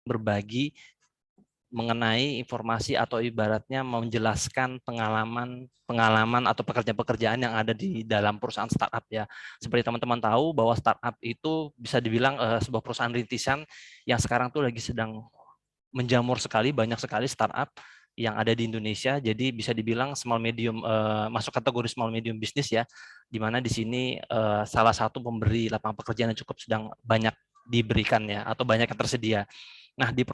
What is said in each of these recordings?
berbagi mengenai informasi atau ibaratnya menjelaskan pengalaman atau pekerjaan-pekerjaan yang ada di dalam perusahaan startup ya. Seperti teman-teman tahu bahwa startup itu bisa dibilang sebuah perusahaan rintisan yang sekarang tuh lagi sedang menjamur sekali, banyak sekali startup yang ada di Indonesia. Jadi bisa dibilang small medium masuk kategori small medium bisnis ya, di mana di sini salah satu pemberi lapangan pekerjaan yang cukup sedang banyak diberikan ya atau banyak yang tersedia. Nah, di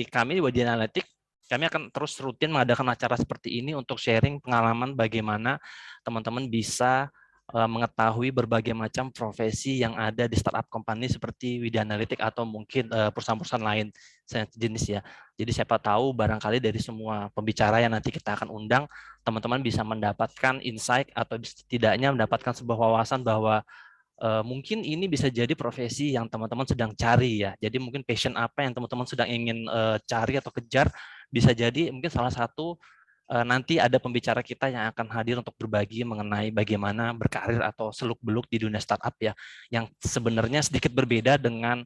kami di Wadi Analitik, kami akan terus rutin mengadakan acara seperti ini untuk sharing pengalaman bagaimana teman-teman bisa mengetahui berbagai macam profesi yang ada di startup company seperti Widi Analitik atau mungkin perusahaan-perusahaan lain jenis ya. Jadi siapa tahu barangkali dari semua pembicara yang nanti kita akan undang, teman-teman bisa mendapatkan insight atau setidaknya mendapatkan sebuah wawasan bahwa mungkin ini bisa jadi profesi yang teman-teman sedang cari ya. Jadi mungkin passion apa yang teman-teman sedang ingin cari atau kejar, bisa jadi mungkin salah satu nanti ada pembicara kita yang akan hadir untuk berbagi mengenai bagaimana berkarir atau seluk-beluk di dunia startup ya, yang sebenarnya sedikit berbeda dengan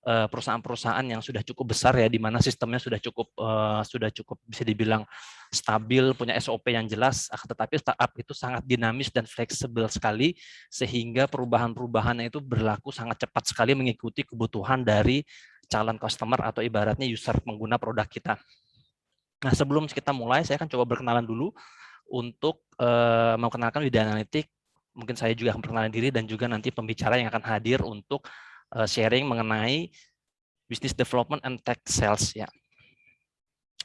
perusahaan-perusahaan yang sudah cukup besar ya, di mana sistemnya sudah cukup bisa dibilang stabil, punya SOP yang jelas, tetapi startup itu sangat dinamis dan fleksibel sekali, sehingga perubahan-perubahannya itu berlaku sangat cepat sekali mengikuti kebutuhan dari calon customer atau ibaratnya user pengguna produk kita. Nah, sebelum kita mulai, saya akan coba berkenalan dulu untuk memperkenalkan Widi Analitik. Mungkin saya juga akan perkenalan diri dan juga nanti pembicara yang akan hadir untuk sharing mengenai business development and tech sales ya.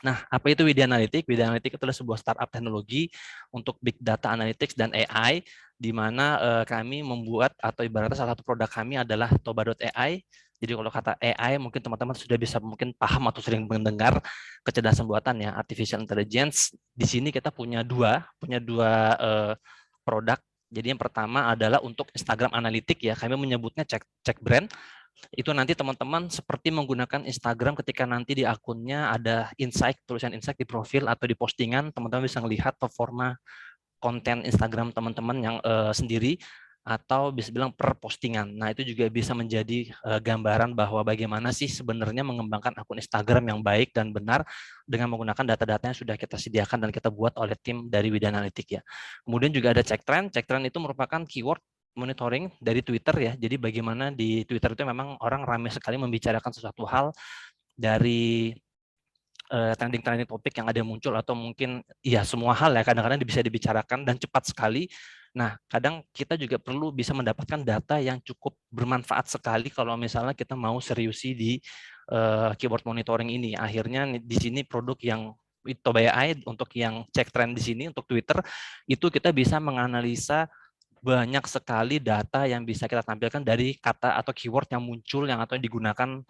Nah, apa itu Widi Analitik? Widi Analitik adalah sebuah startup teknologi untuk big data analytics dan AI, di mana kami membuat atau ibaratnya salah satu produk kami adalah Toba.ai. Jadi kalau kata AI mungkin teman-teman sudah bisa mungkin paham atau sering mendengar kecerdasan buatan ya, artificial intelligence. Di sini kita punya dua produk. Jadi yang pertama adalah untuk Instagram Analytics ya, kami menyebutnya cek brand. Itu nanti teman-teman seperti menggunakan Instagram ketika nanti di akunnya ada insight, tulisan insight di profil atau di postingan, teman-teman bisa melihat performa konten Instagram teman-teman yang sendiri atau bisa bilang per postingan. Nah, itu juga bisa menjadi gambaran bahwa bagaimana sih sebenarnya mengembangkan akun Instagram yang baik dan benar dengan menggunakan data-data yang sudah kita sediakan dan kita buat oleh tim dari Widi Analitik ya. Kemudian juga ada cek trend. Cek trend itu merupakan keyword monitoring dari Twitter ya. Jadi bagaimana di Twitter itu memang orang ramai sekali membicarakan sesuatu hal dari trending topik yang ada muncul atau mungkin ya semua hal ya kadang-kadang bisa dibicarakan dan cepat sekali. Nah, kadang kita juga perlu bisa mendapatkan data yang cukup bermanfaat sekali kalau misalnya kita mau seriusi di keyword monitoring ini. Akhirnya di sini produk yang Toba.ai untuk yang cek trend di sini untuk Twitter itu kita bisa menganalisa banyak sekali data yang bisa kita tampilkan dari kata atau keyword yang muncul yang atau digunakan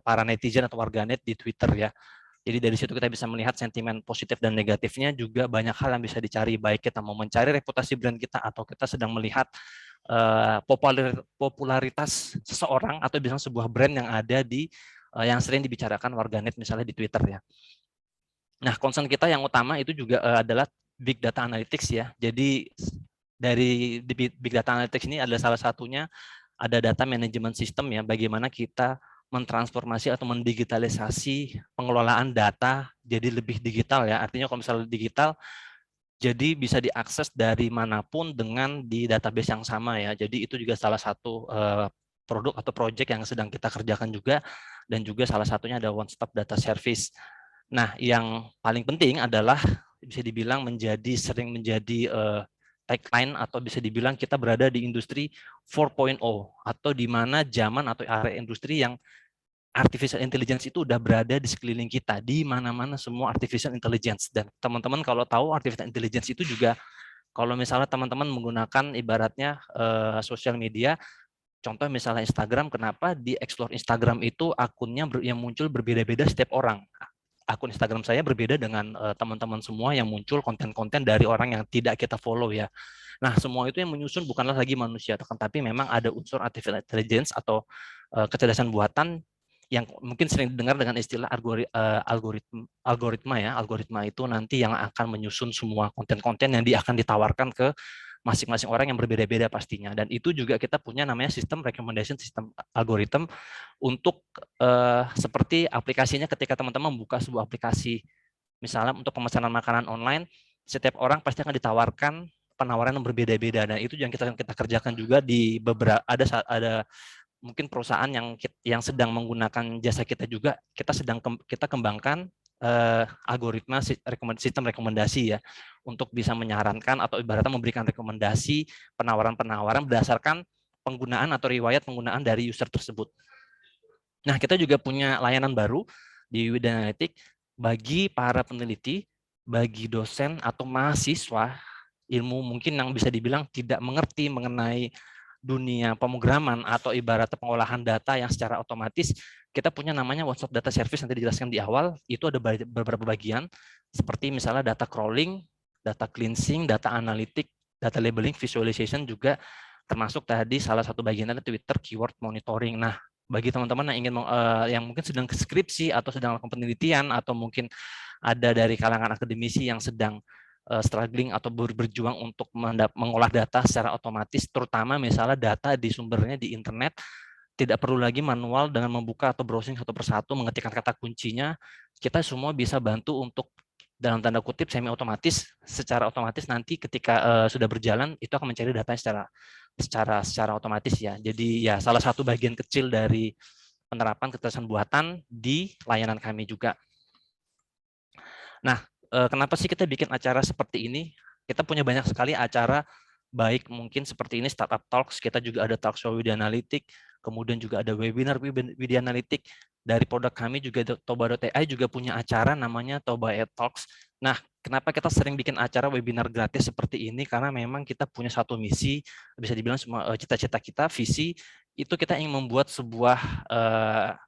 para netizen atau warganet di Twitter ya. Jadi dari situ kita bisa melihat sentimen positif dan negatifnya, juga banyak hal yang bisa dicari, baik kita mau mencari reputasi brand kita atau kita sedang melihat popularitas seseorang atau misalnya sebuah brand yang ada di yang sering dibicarakan warganet misalnya di Twitter ya. Nah, concern kita yang utama itu juga adalah big data analytics ya. Jadi dari big data analytics ini adalah salah satunya ada data management system ya, bagaimana kita mentransformasi atau mendigitalisasi pengelolaan data jadi lebih digital ya. Artinya kalau misalnya digital, jadi bisa diakses dari manapun dengan di database yang sama ya. Jadi itu juga salah satu produk atau project yang sedang kita kerjakan juga, dan juga salah satunya ada one stop data service. Nah, yang paling penting adalah bisa dibilang sering menjadi tagline atau bisa dibilang kita berada di industri 4.0 atau di mana zaman atau area industri yang artificial intelligence itu udah berada di sekeliling kita, di mana-mana semua artificial intelligence. Dan teman-teman kalau tahu artificial intelligence itu juga kalau misalnya teman-teman menggunakan ibaratnya sosial media, contoh misalnya Instagram, kenapa di explore Instagram itu akunnya yang muncul berbeda-beda setiap orang. Akun Instagram saya berbeda dengan teman-teman semua yang muncul konten-konten dari orang yang tidak kita follow ya. Nah, semua itu yang menyusun bukanlah lagi manusia, tapi memang ada unsur artificial intelligence atau kecerdasan buatan yang mungkin sering didengar dengan istilah algoritma ya. Algoritma itu nanti yang akan menyusun semua konten-konten yang akan ditawarkan ke masing-masing orang yang berbeda-beda pastinya. Dan itu juga kita punya namanya sistem recommendation, sistem algoritma untuk seperti aplikasinya ketika teman-teman membuka sebuah aplikasi, misalnya untuk pemesanan makanan online, setiap orang pasti akan ditawarkan penawaran yang berbeda-beda. Dan itu yang kita kerjakan juga di beberapa ada mungkin perusahaan yang sedang menggunakan jasa kita juga, kita kembangkan algoritma sistem rekomendasi ya, untuk bisa menyarankan atau ibaratnya memberikan rekomendasi penawaran-penawaran berdasarkan penggunaan atau riwayat penggunaan dari user tersebut. Nah, kita juga punya layanan baru di Widanalytics bagi para peneliti, bagi dosen atau mahasiswa ilmu mungkin yang bisa dibilang tidak mengerti mengenai dunia pemrograman atau ibaratnya pengolahan data yang secara otomatis. Kita punya namanya one-stop data service, nanti dijelaskan di awal. Itu ada beberapa bagian seperti misalnya data crawling, data cleansing, data analitik, data labeling, visualization juga termasuk tadi salah satu bagiannya Twitter keyword monitoring. Nah, bagi teman-teman yang ingin yang mungkin sedang skripsi atau sedang melakukan penelitian atau mungkin ada dari kalangan akademisi yang sedang struggling atau berjuang untuk mengolah data secara otomatis, terutama misalnya data di sumbernya di internet, tidak perlu lagi manual dengan membuka atau browsing satu persatu, mengetikkan kata kuncinya, kita semua bisa bantu untuk dalam tanda kutip semi otomatis, secara otomatis nanti ketika sudah berjalan itu akan mencari datanya secara otomatis ya. Jadi ya salah satu bagian kecil dari penerapan kecerdasan buatan di layanan kami juga. Nah, kenapa sih kita bikin acara seperti ini? Kita punya banyak sekali acara, baik mungkin seperti ini Startup Talks, kita juga ada talk show Widanalytics, kemudian juga ada webinar Widanalytics. Dari produk kami juga Toba.ai juga punya acara namanya Toba Talks. Nah, kenapa kita sering bikin acara webinar gratis seperti ini? Karena memang kita punya satu misi, bisa dibilang semua cita-cita kita, visi, itu kita ingin membuat sebuah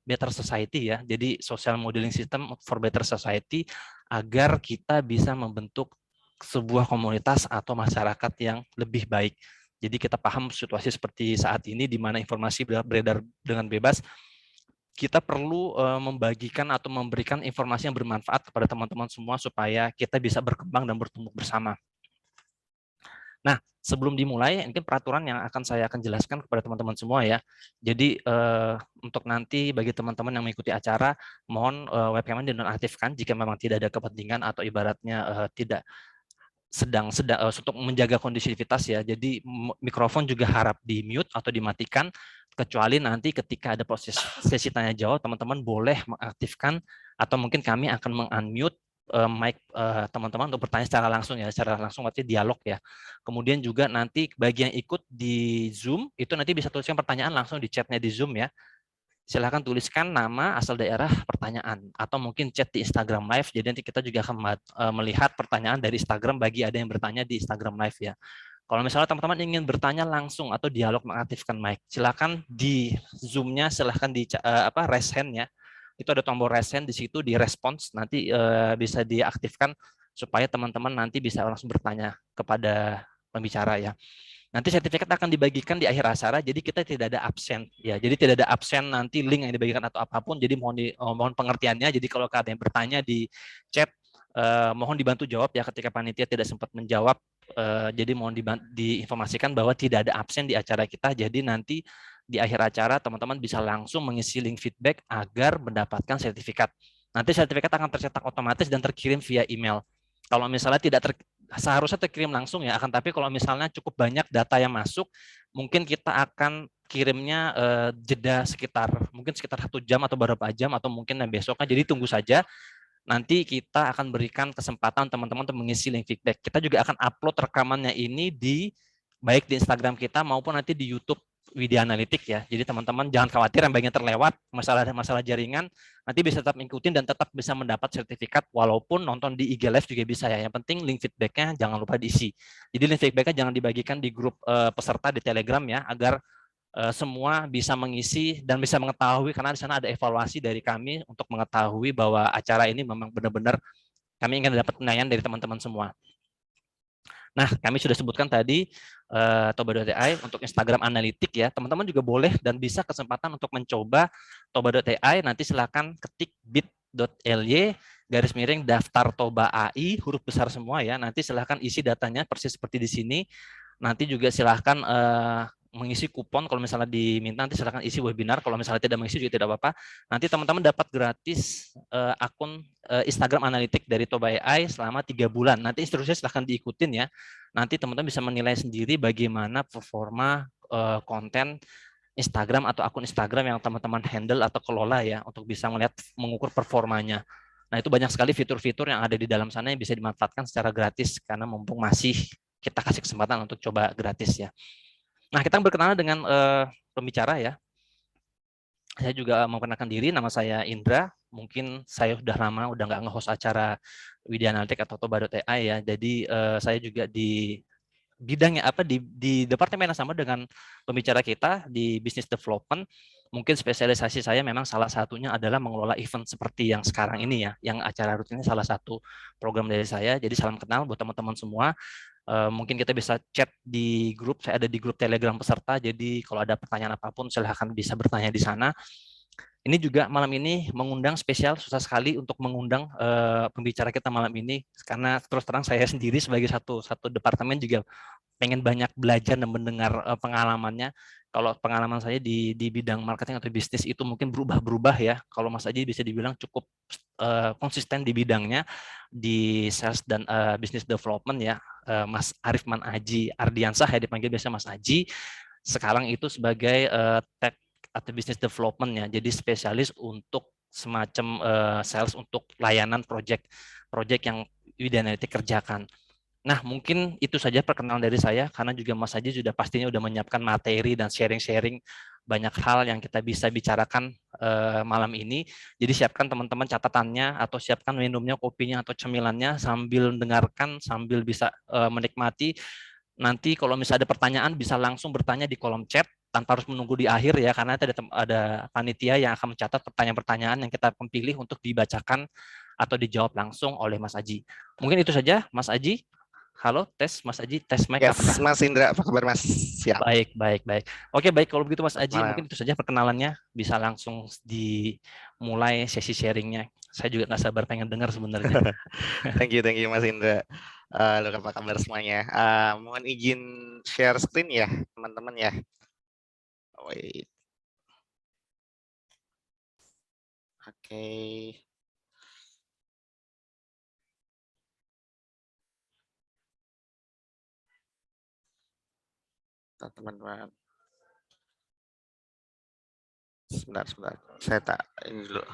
better society ya. Jadi social modeling system for better society, agar kita bisa membentuk sebuah komunitas atau masyarakat yang lebih baik. Jadi kita paham situasi seperti saat ini di mana informasi beredar dengan bebas, kita perlu membagikan atau memberikan informasi yang bermanfaat kepada teman-teman semua supaya kita bisa berkembang dan bertumbuh bersama. Nah, sebelum dimulai, mungkin peraturan yang saya akan jelaskan kepada teman-teman semua ya. Jadi untuk nanti bagi teman-teman yang mengikuti acara, mohon webcam-nya dinonaktifkan jika memang tidak ada kepentingan atau ibaratnya tidak sedang untuk menjaga kondisivitas ya. Jadi mikrofon juga harap di mute atau dimatikan, kecuali nanti ketika ada proses sesi tanya jawab, teman-teman boleh mengaktifkan atau mungkin kami akan meng-unmute mic teman-teman untuk bertanya secara langsung ya, secara langsung berarti dialog ya. Kemudian juga nanti bagi yang ikut di Zoom itu nanti bisa tuliskan pertanyaan langsung di chatnya di Zoom ya. Silahkan tuliskan nama, asal daerah, pertanyaan, atau mungkin chat di Instagram Live. Jadi nanti kita juga akan melihat pertanyaan dari Instagram bagi ada yang bertanya di Instagram Live ya. Kalau misalnya teman-teman ingin bertanya langsung atau dialog mengaktifkan mic, silakan di Zoom-nya silahkan di raise hand ya. Itu ada tombol raise hand di situ, di response nanti bisa diaktifkan supaya teman-teman nanti bisa langsung bertanya kepada pembicara ya. Nanti sertifikat akan dibagikan di akhir acara, jadi kita tidak ada absen ya. Jadi tidak ada absen nanti link yang dibagikan atau apapun. Jadi mohon pengertiannya. Jadi kalau ada yang bertanya di chat, mohon dibantu jawab ya ketika panitia tidak sempat menjawab. Jadi mohon diinformasikan bahwa tidak ada absen di acara kita. Jadi nanti di akhir acara teman-teman bisa langsung mengisi link feedback agar mendapatkan sertifikat. Nanti sertifikat akan tercetak otomatis dan terkirim via email. Kalau misalnya seharusnya terkirim langsung ya, akan tapi kalau misalnya cukup banyak data yang masuk, mungkin kita akan kirimnya jeda mungkin sekitar 1 jam atau beberapa jam atau mungkin besoknya. Jadi tunggu saja. Nanti kita akan berikan kesempatan teman-teman untuk mengisi link feedback. Kita juga akan upload rekamannya ini baik di Instagram kita maupun nanti di YouTube Widanalytics ya. Jadi teman-teman jangan khawatir yang bagian terlewat masalah jaringan, nanti bisa tetap mengikuti dan tetap bisa mendapat sertifikat walaupun nonton di IG Live juga bisa ya. Yang penting link feedback-nya jangan lupa diisi. Jadi link feedback-nya jangan dibagikan di grup peserta di Telegram ya, agar semua bisa mengisi dan bisa mengetahui, karena di sana ada evaluasi dari kami untuk mengetahui bahwa acara ini memang benar-benar kami ingin dapat penilaian dari teman-teman semua. Nah, kami sudah sebutkan tadi Toba.ai untuk Instagram Analitik ya. Teman-teman juga boleh dan bisa kesempatan untuk mencoba Toba.ai. Nanti silakan ketik bit.ly/daftar Toba AI, huruf besar semua ya. Nanti silakan isi datanya persis seperti di sini. Nanti juga silahkan mengisi kupon kalau misalnya diminta, nanti silahkan isi webinar. Kalau misalnya tidak mengisi juga tidak apa-apa. Nanti teman-teman dapat gratis akun Instagram Analytics dari Toba AI selama 3 bulan. Nanti instruksinya silahkan diikutin ya. Nanti teman-teman bisa menilai sendiri bagaimana performa konten Instagram atau akun Instagram yang teman-teman handle atau kelola ya, untuk bisa melihat mengukur performanya. Nah, itu banyak sekali fitur-fitur yang ada di dalam sana yang bisa dimanfaatkan secara gratis karena mumpung masih kita kasih kesempatan untuk coba gratis ya. Nah, kita berkenalan dengan pembicara ya. Saya juga mau kenalkan diri, nama saya Indra. Mungkin saya udah lama udah nggak nge-host acara Widya Analytics atau Toba.ai ya. Jadi saya juga di bidangnya apa di departemen yang sama dengan pembicara kita di business development. Mungkin spesialisasi saya memang salah satunya adalah mengelola event seperti yang sekarang ini ya, yang acara rutinnya salah satu program dari saya. Jadi salam kenal buat teman-teman semua. Mungkin kita bisa chat di grup, saya ada di grup Telegram peserta, jadi kalau ada pertanyaan apapun silahkan bisa bertanya di sana. Ini juga malam ini mengundang spesial, susah sekali untuk mengundang pembicara kita malam ini, karena terus terang saya sendiri sebagai satu departemen juga pengen banyak belajar dan mendengar pengalamannya. Kalau pengalaman saya di bidang marketing atau bisnis itu mungkin berubah-berubah ya. Kalau Mas Aji bisa dibilang cukup konsisten di bidangnya, di sales dan business development ya. Mas Arifman Aji Ardiansah ya dipanggil biasa Mas Aji. Sekarang itu sebagai tech atau business development ya. Jadi spesialis untuk semacam sales untuk layanan project yang Widya Analytics kerjakan. Nah, mungkin itu saja perkenalan dari saya, karena juga Mas Haji sudah pastinya sudah menyiapkan materi dan sharing-sharing banyak hal yang kita bisa bicarakan malam ini. Jadi siapkan teman-teman catatannya, atau siapkan minumnya, kopinya, atau cemilannya, sambil mendengarkan, sambil bisa menikmati. Nanti kalau misalnya ada pertanyaan, bisa langsung bertanya di kolom chat, tanpa harus menunggu di akhir ya, karena ada panitia yang akan mencatat pertanyaan-pertanyaan yang kita pilih untuk dibacakan atau dijawab langsung oleh Mas Aji. Mungkin itu saja, Mas Aji. Halo, tes Mas Aji, tes mic Yes, apakah? Mas Indra, apa kabar Mas? Siap. Baik, baik, baik. Oke, baik, kalau begitu Mas Aji, Malam. mungkin itu saja perkenalannya. Bisa langsung dimulai sesi sharingnya. Saya juga nggak sabar pengen dengar sebenarnya. Thank you Mas Indra. Halo, apa kabar semuanya? Mohon izin share screen ya, teman-teman ya. Wait. Oke. Teman-teman. Sebentar. Saya tak ini dulu.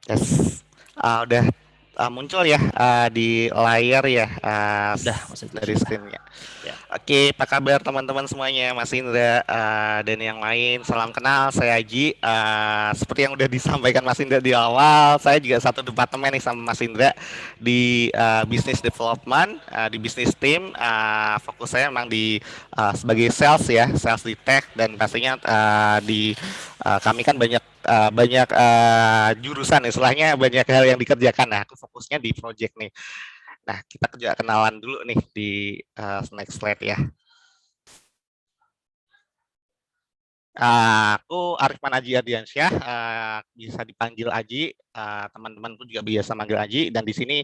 Yes. Udah muncul ya di layar ya Sudah, Mas Aji, dari sudah. screen-nya. Ya. Oke, apa kabar teman-teman semuanya, Mas Indra dan yang lain. Salam kenal, saya Aji. Seperti yang udah disampaikan Mas Indra di awal, saya juga satu departemen nih sama Mas Indra di business development, di business team. Fokus saya memang di sebagai sales ya, sales di tech, dan pastinya di kami kan banyak jurusan, istilahnya banyak hal yang dikerjakan. Nah, aku fokusnya di project nih. Nah, kita kerja kenalan dulu nih di next slide ya. Aku Arifman Aji Ardiansyah, bisa dipanggil Aji, teman-teman pun juga biasa manggil Aji, dan di sini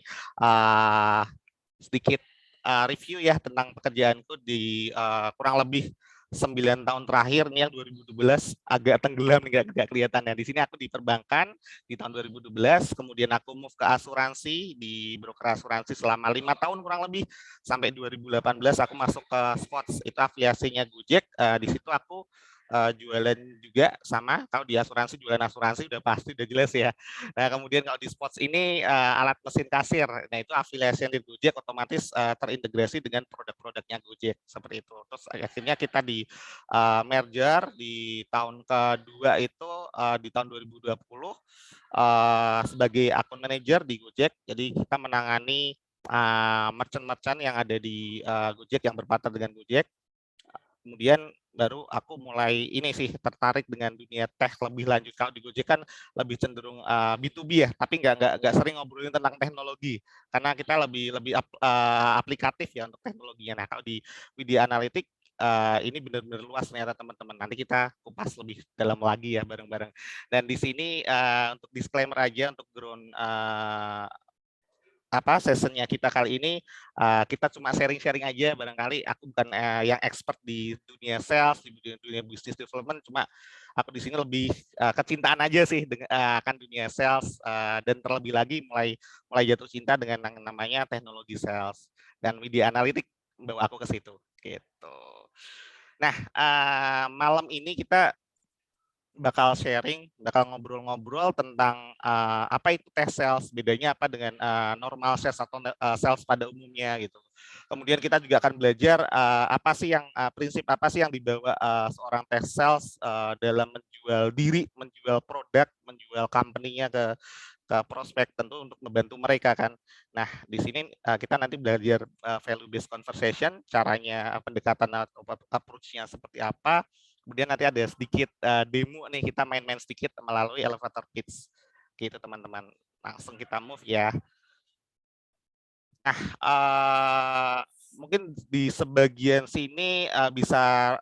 sedikit review ya tentang pekerjaanku di kurang lebih 9 tahun terakhir nih, yang 2012 agak tenggelam, nggak kelihatan ya. Di sini aku di perbankan di tahun 2012, kemudian aku move ke asuransi, di broker asuransi selama 5 tahun kurang lebih, sampai 2018 aku masuk ke Spots, itu afiliasinya Gojek. Di situ aku jualan juga, sama kalau di asuransi jualan asuransi udah pasti udah jelas ya. Nah, kemudian kalau di Spots ini alat mesin kasir, nah itu afiliasi yang di Gojek otomatis terintegrasi dengan produk-produknya Gojek seperti itu. Terus akhirnya kita di merger di tahun kedua itu di tahun 2020 sebagai akun manager di Gojek. Jadi kita menangani merchant-merchant yang ada di Gojek yang berpartner dengan Gojek. Kemudian baru aku mulai ini sih tertarik dengan dunia tech lebih lanjut. Kalau di Gojek kan lebih cenderung B2B ya, tapi nggak sering ngobrolin tentang teknologi karena kita lebih aplikatif ya untuk teknologinya. Nah, kalau di Widya Analytics ini benar-benar luas ternyata teman-teman. Nanti kita kupas lebih dalam lagi ya bareng-bareng. Dan di sini untuk disclaimer aja untuk ground sessionnya kita kali ini, kita cuma sharing-sharing aja, barangkali aku bukan yang expert di dunia sales, di dunia business development, cuma aku di sini lebih kecintaan aja sih dengan akan dunia sales, dan terlebih lagi mulai jatuh cinta dengan yang namanya teknologi sales dan media analitik bawa aku ke situ gitu. Nah, malam ini kita bakal sharing, bakal ngobrol-ngobrol tentang apa itu tes sales, bedanya apa dengan normal sales atau sales pada umumnya gitu. Kemudian kita juga akan belajar apa sih yang prinsip apa sih yang dibawa seorang tes sales dalam menjual diri, menjual produk, menjual company-nya ke prospek, tentu untuk membantu mereka kan. Nah, di sini kita nanti belajar value based conversation, caranya pendekatan atau approach-nya seperti apa. Kemudian nanti ada sedikit demo nih, kita main-main sedikit melalui elevator pitch. Gitu teman-teman. Langsung kita move ya. Nah, mungkin di sebagian sini bisa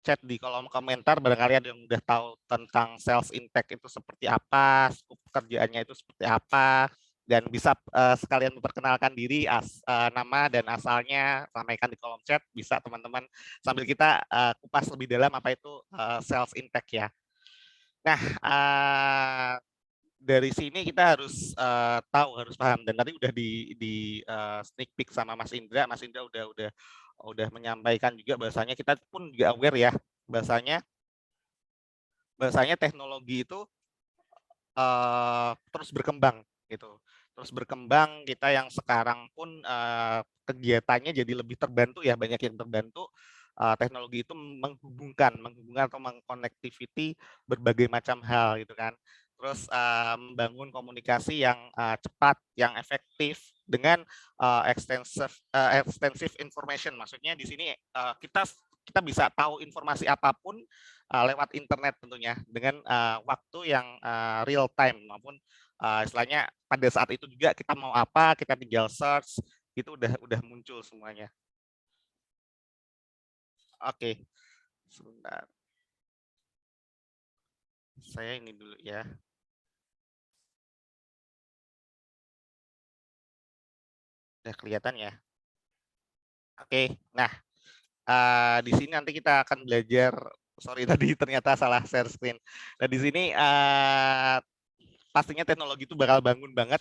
chat di kolom komentar, barangkali ada yang udah tahu tentang sales impact itu seperti apa, skup pekerjaannya itu seperti apa, dan bisa sekalian memperkenalkan diri, nama dan asalnya, sampaikan di kolom chat, bisa teman-teman, sambil kita kupas lebih dalam apa itu sales impact ya. Nah, dari sini kita harus tahu, harus paham, dan tadi udah di sneak peek sama Mas Indra. Mas Indra udah menyampaikan juga bahasanya kita pun juga aware ya, bahasanya teknologi itu terus berkembang gitu. Terus berkembang, kita yang sekarang pun kegiatannya jadi lebih terbantu ya, banyak yang terbantu. Teknologi itu menghubungkan atau mengkonektiviti berbagai macam hal gitu kan. Terus membangun komunikasi yang cepat, yang efektif dengan extensive information. Maksudnya di sini kita bisa tahu informasi apapun lewat internet tentunya, dengan waktu yang real time, maupun istilahnya pada saat itu juga kita mau apa, kita tinggal search, itu udah muncul semuanya. Oke, sebentar. Saya ini dulu ya. Udah kelihatan ya. Oke, nah di sini nanti kita akan belajar. Sorry tadi ternyata salah share screen. Nah di sini pastinya teknologi itu bakal bangun banget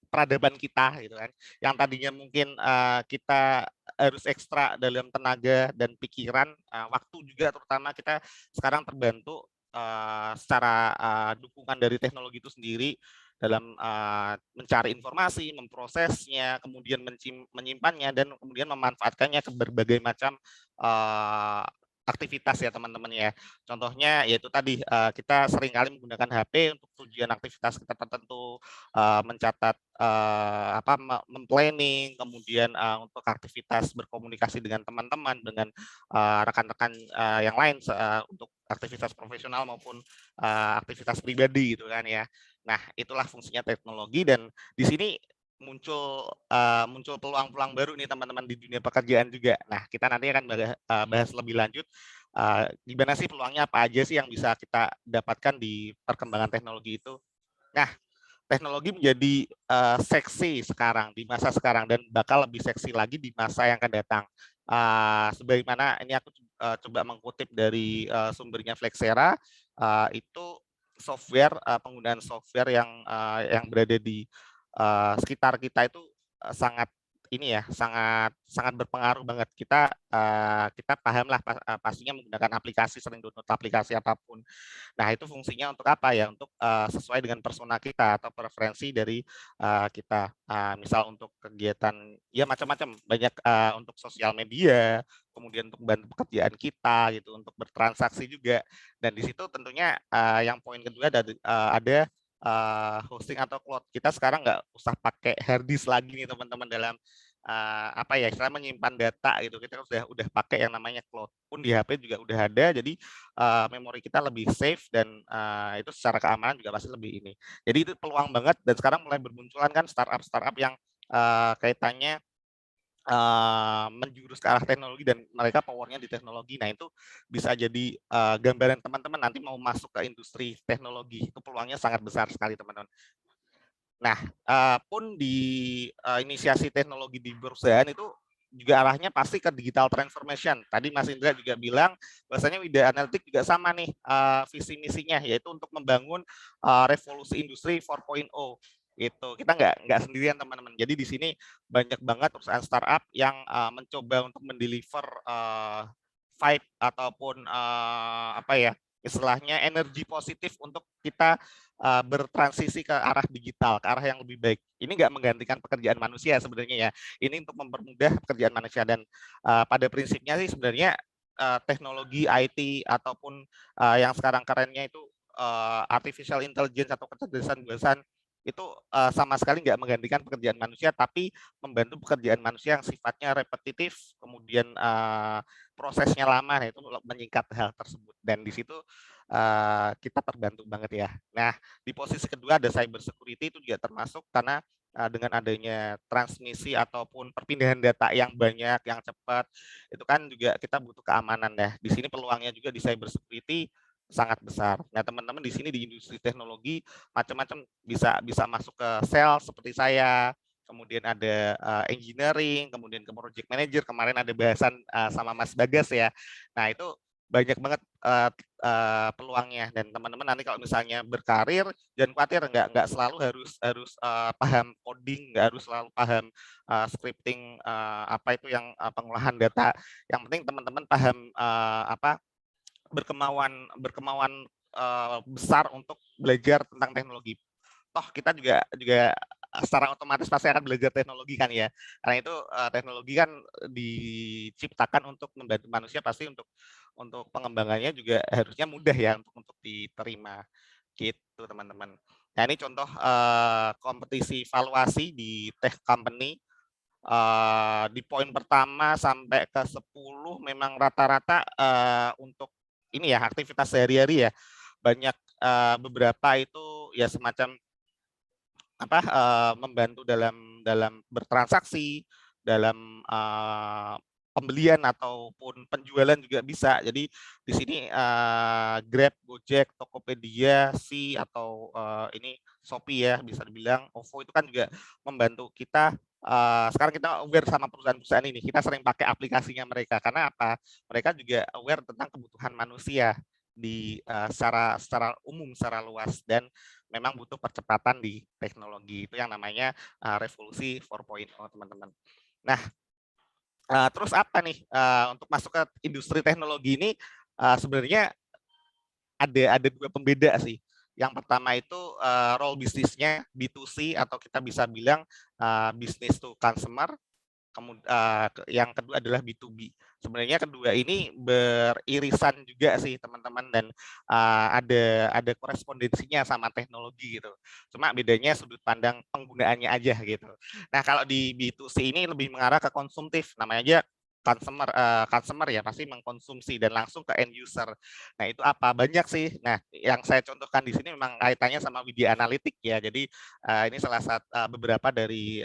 peradaban kita gitu kan. Yang tadinya mungkin kita harus ekstra dalam tenaga dan pikiran, waktu juga terutama, kita sekarang terbantu secara dukungan dari teknologi itu sendiri dalam mencari informasi, memprosesnya, kemudian menyimpannya, dan kemudian memanfaatkannya ke berbagai macam aktivitas ya teman-teman ya. Contohnya yaitu tadi kita seringkali menggunakan HP untuk tujuan aktivitas kita tertentu, mencatat memplanning, kemudian untuk aktivitas berkomunikasi dengan teman-teman, dengan rekan-rekan yang lain, untuk aktivitas profesional maupun aktivitas pribadi gitu kan ya. Nah, itulah fungsinya teknologi, dan di sini muncul peluang-peluang baru nih teman-teman di dunia pekerjaan juga. Nah, kita nanti akan bahas lebih lanjut gimana sih peluangnya, apa aja sih yang bisa kita dapatkan di perkembangan teknologi itu. Nah, teknologi menjadi seksi sekarang, di masa sekarang, dan bakal lebih seksi lagi di masa yang akan datang. Sebagaimana ini aku coba mengutip dari sumbernya Flexera, itu penggunaan software yang berada di sekitar kita itu sangat ini ya, sangat berpengaruh banget. Kita paham lah pastinya menggunakan aplikasi, sering download aplikasi apapun. Nah, itu fungsinya untuk apa ya? Untuk sesuai dengan persona kita atau preferensi dari kita. Misal untuk kegiatan ya macam-macam, banyak untuk sosial media, kemudian untuk bantu pekerjaan kita gitu, untuk bertransaksi juga. Dan di situ tentunya yang poin kedua ada hosting atau cloud. Kita sekarang nggak usah pakai hard disk lagi nih teman-teman dalam istilah menyimpan data gitu. Kita udah pakai yang namanya cloud, pun di HP juga udah ada, jadi memori kita lebih safe, dan itu secara keamanan juga pasti lebih ini. Jadi itu peluang banget, dan sekarang mulai bermunculan kan startup yang kaitannya menjurus ke arah teknologi dan mereka powernya di teknologi. Nah, itu bisa jadi gambaran teman-teman nanti mau masuk ke industri teknologi, itu peluangnya sangat besar sekali teman-teman. Nah, pun di inisiasi teknologi di perusahaan itu juga arahnya pasti ke digital transformation. Tadi Mas Indra juga bilang bahwasanya Widya Analytics juga sama nih visi misinya, yaitu untuk membangun revolusi industri 4.0. Itu kita nggak sendirian teman-teman. Jadi di sini banyak banget perusahaan startup yang mencoba untuk mendeliver vibe ataupun apa ya istilahnya energi positif untuk kita bertransisi ke arah digital, ke arah yang lebih baik. Ini nggak menggantikan pekerjaan manusia sebenarnya ya. Ini untuk mempermudah pekerjaan manusia dan pada prinsipnya sih sebenarnya teknologi IT ataupun yang sekarang kerennya itu artificial intelligence atau kecerdasan buatan itu sama sekali nggak menggantikan pekerjaan manusia, tapi membantu pekerjaan manusia yang sifatnya repetitif, kemudian prosesnya lama, nah itu menyingkat hal tersebut. Dan di situ kita terbantu banget ya. Nah, di posisi kedua ada cyber security itu juga termasuk karena dengan adanya transmisi ataupun perpindahan data yang banyak, yang cepat, itu kan juga kita butuh keamanan ya. Di sini peluangnya juga di cyber security sangat besar. Nah, teman-teman di sini di industri teknologi macam-macam bisa masuk ke sales seperti saya, kemudian ada engineering, kemudian ke project manager. Kemarin ada bahasan sama Mas Bagas ya. Nah, itu banyak banget peluangnya dan teman-teman nanti kalau misalnya berkarir jangan khawatir nggak selalu harus paham coding, nggak harus selalu paham scripting apa itu yang pengolahan data. Yang penting teman-teman paham apa berkemauan besar untuk belajar tentang teknologi. Toh kita juga secara otomatis pasti akan belajar teknologi kan ya. Karena itu teknologi kan diciptakan untuk membantu manusia, pasti untuk pengembangannya juga harusnya mudah ya untuk diterima gitu teman-teman. Nah ini contoh kompetisi valuasi di tech company. Di poin pertama sampai ke 10 memang rata-rata untuk ini ya aktivitas sehari-hari ya banyak beberapa itu ya semacam apa membantu dalam bertransaksi, dalam pembelian ataupun penjualan juga bisa. Jadi di sini Grab, Gojek, Tokopedia, Si atau ini Shopee ya bisa dibilang OVO itu kan juga membantu kita. Sekarang kita aware sama perusahaan-perusahaan ini, kita sering pakai aplikasinya mereka karena apa? Mereka juga aware tentang kebutuhan manusia di secara umum, secara luas dan memang butuh percepatan di teknologi itu yang namanya revolusi 4.0 teman-teman. Nah, terus apa nih untuk masuk ke industri teknologi ini sebenarnya ada dua pembeda sih. Yang pertama itu role bisnisnya B2C atau kita bisa bilang business to consumer. Kemudian yang kedua adalah B2B. Sebenarnya kedua ini beririsan juga sih teman-teman dan ada korespondensinya sama teknologi gitu. Cuma bedanya sudut pandang penggunaannya aja gitu. Nah kalau di B2C ini lebih mengarah ke konsumtif, namanya aja customer ya pasti mengkonsumsi dan langsung ke end user. Nah itu apa banyak sih. Nah yang saya contohkan di sini memang kaitannya sama Widya Analytics ya. Jadi ini salah satu beberapa dari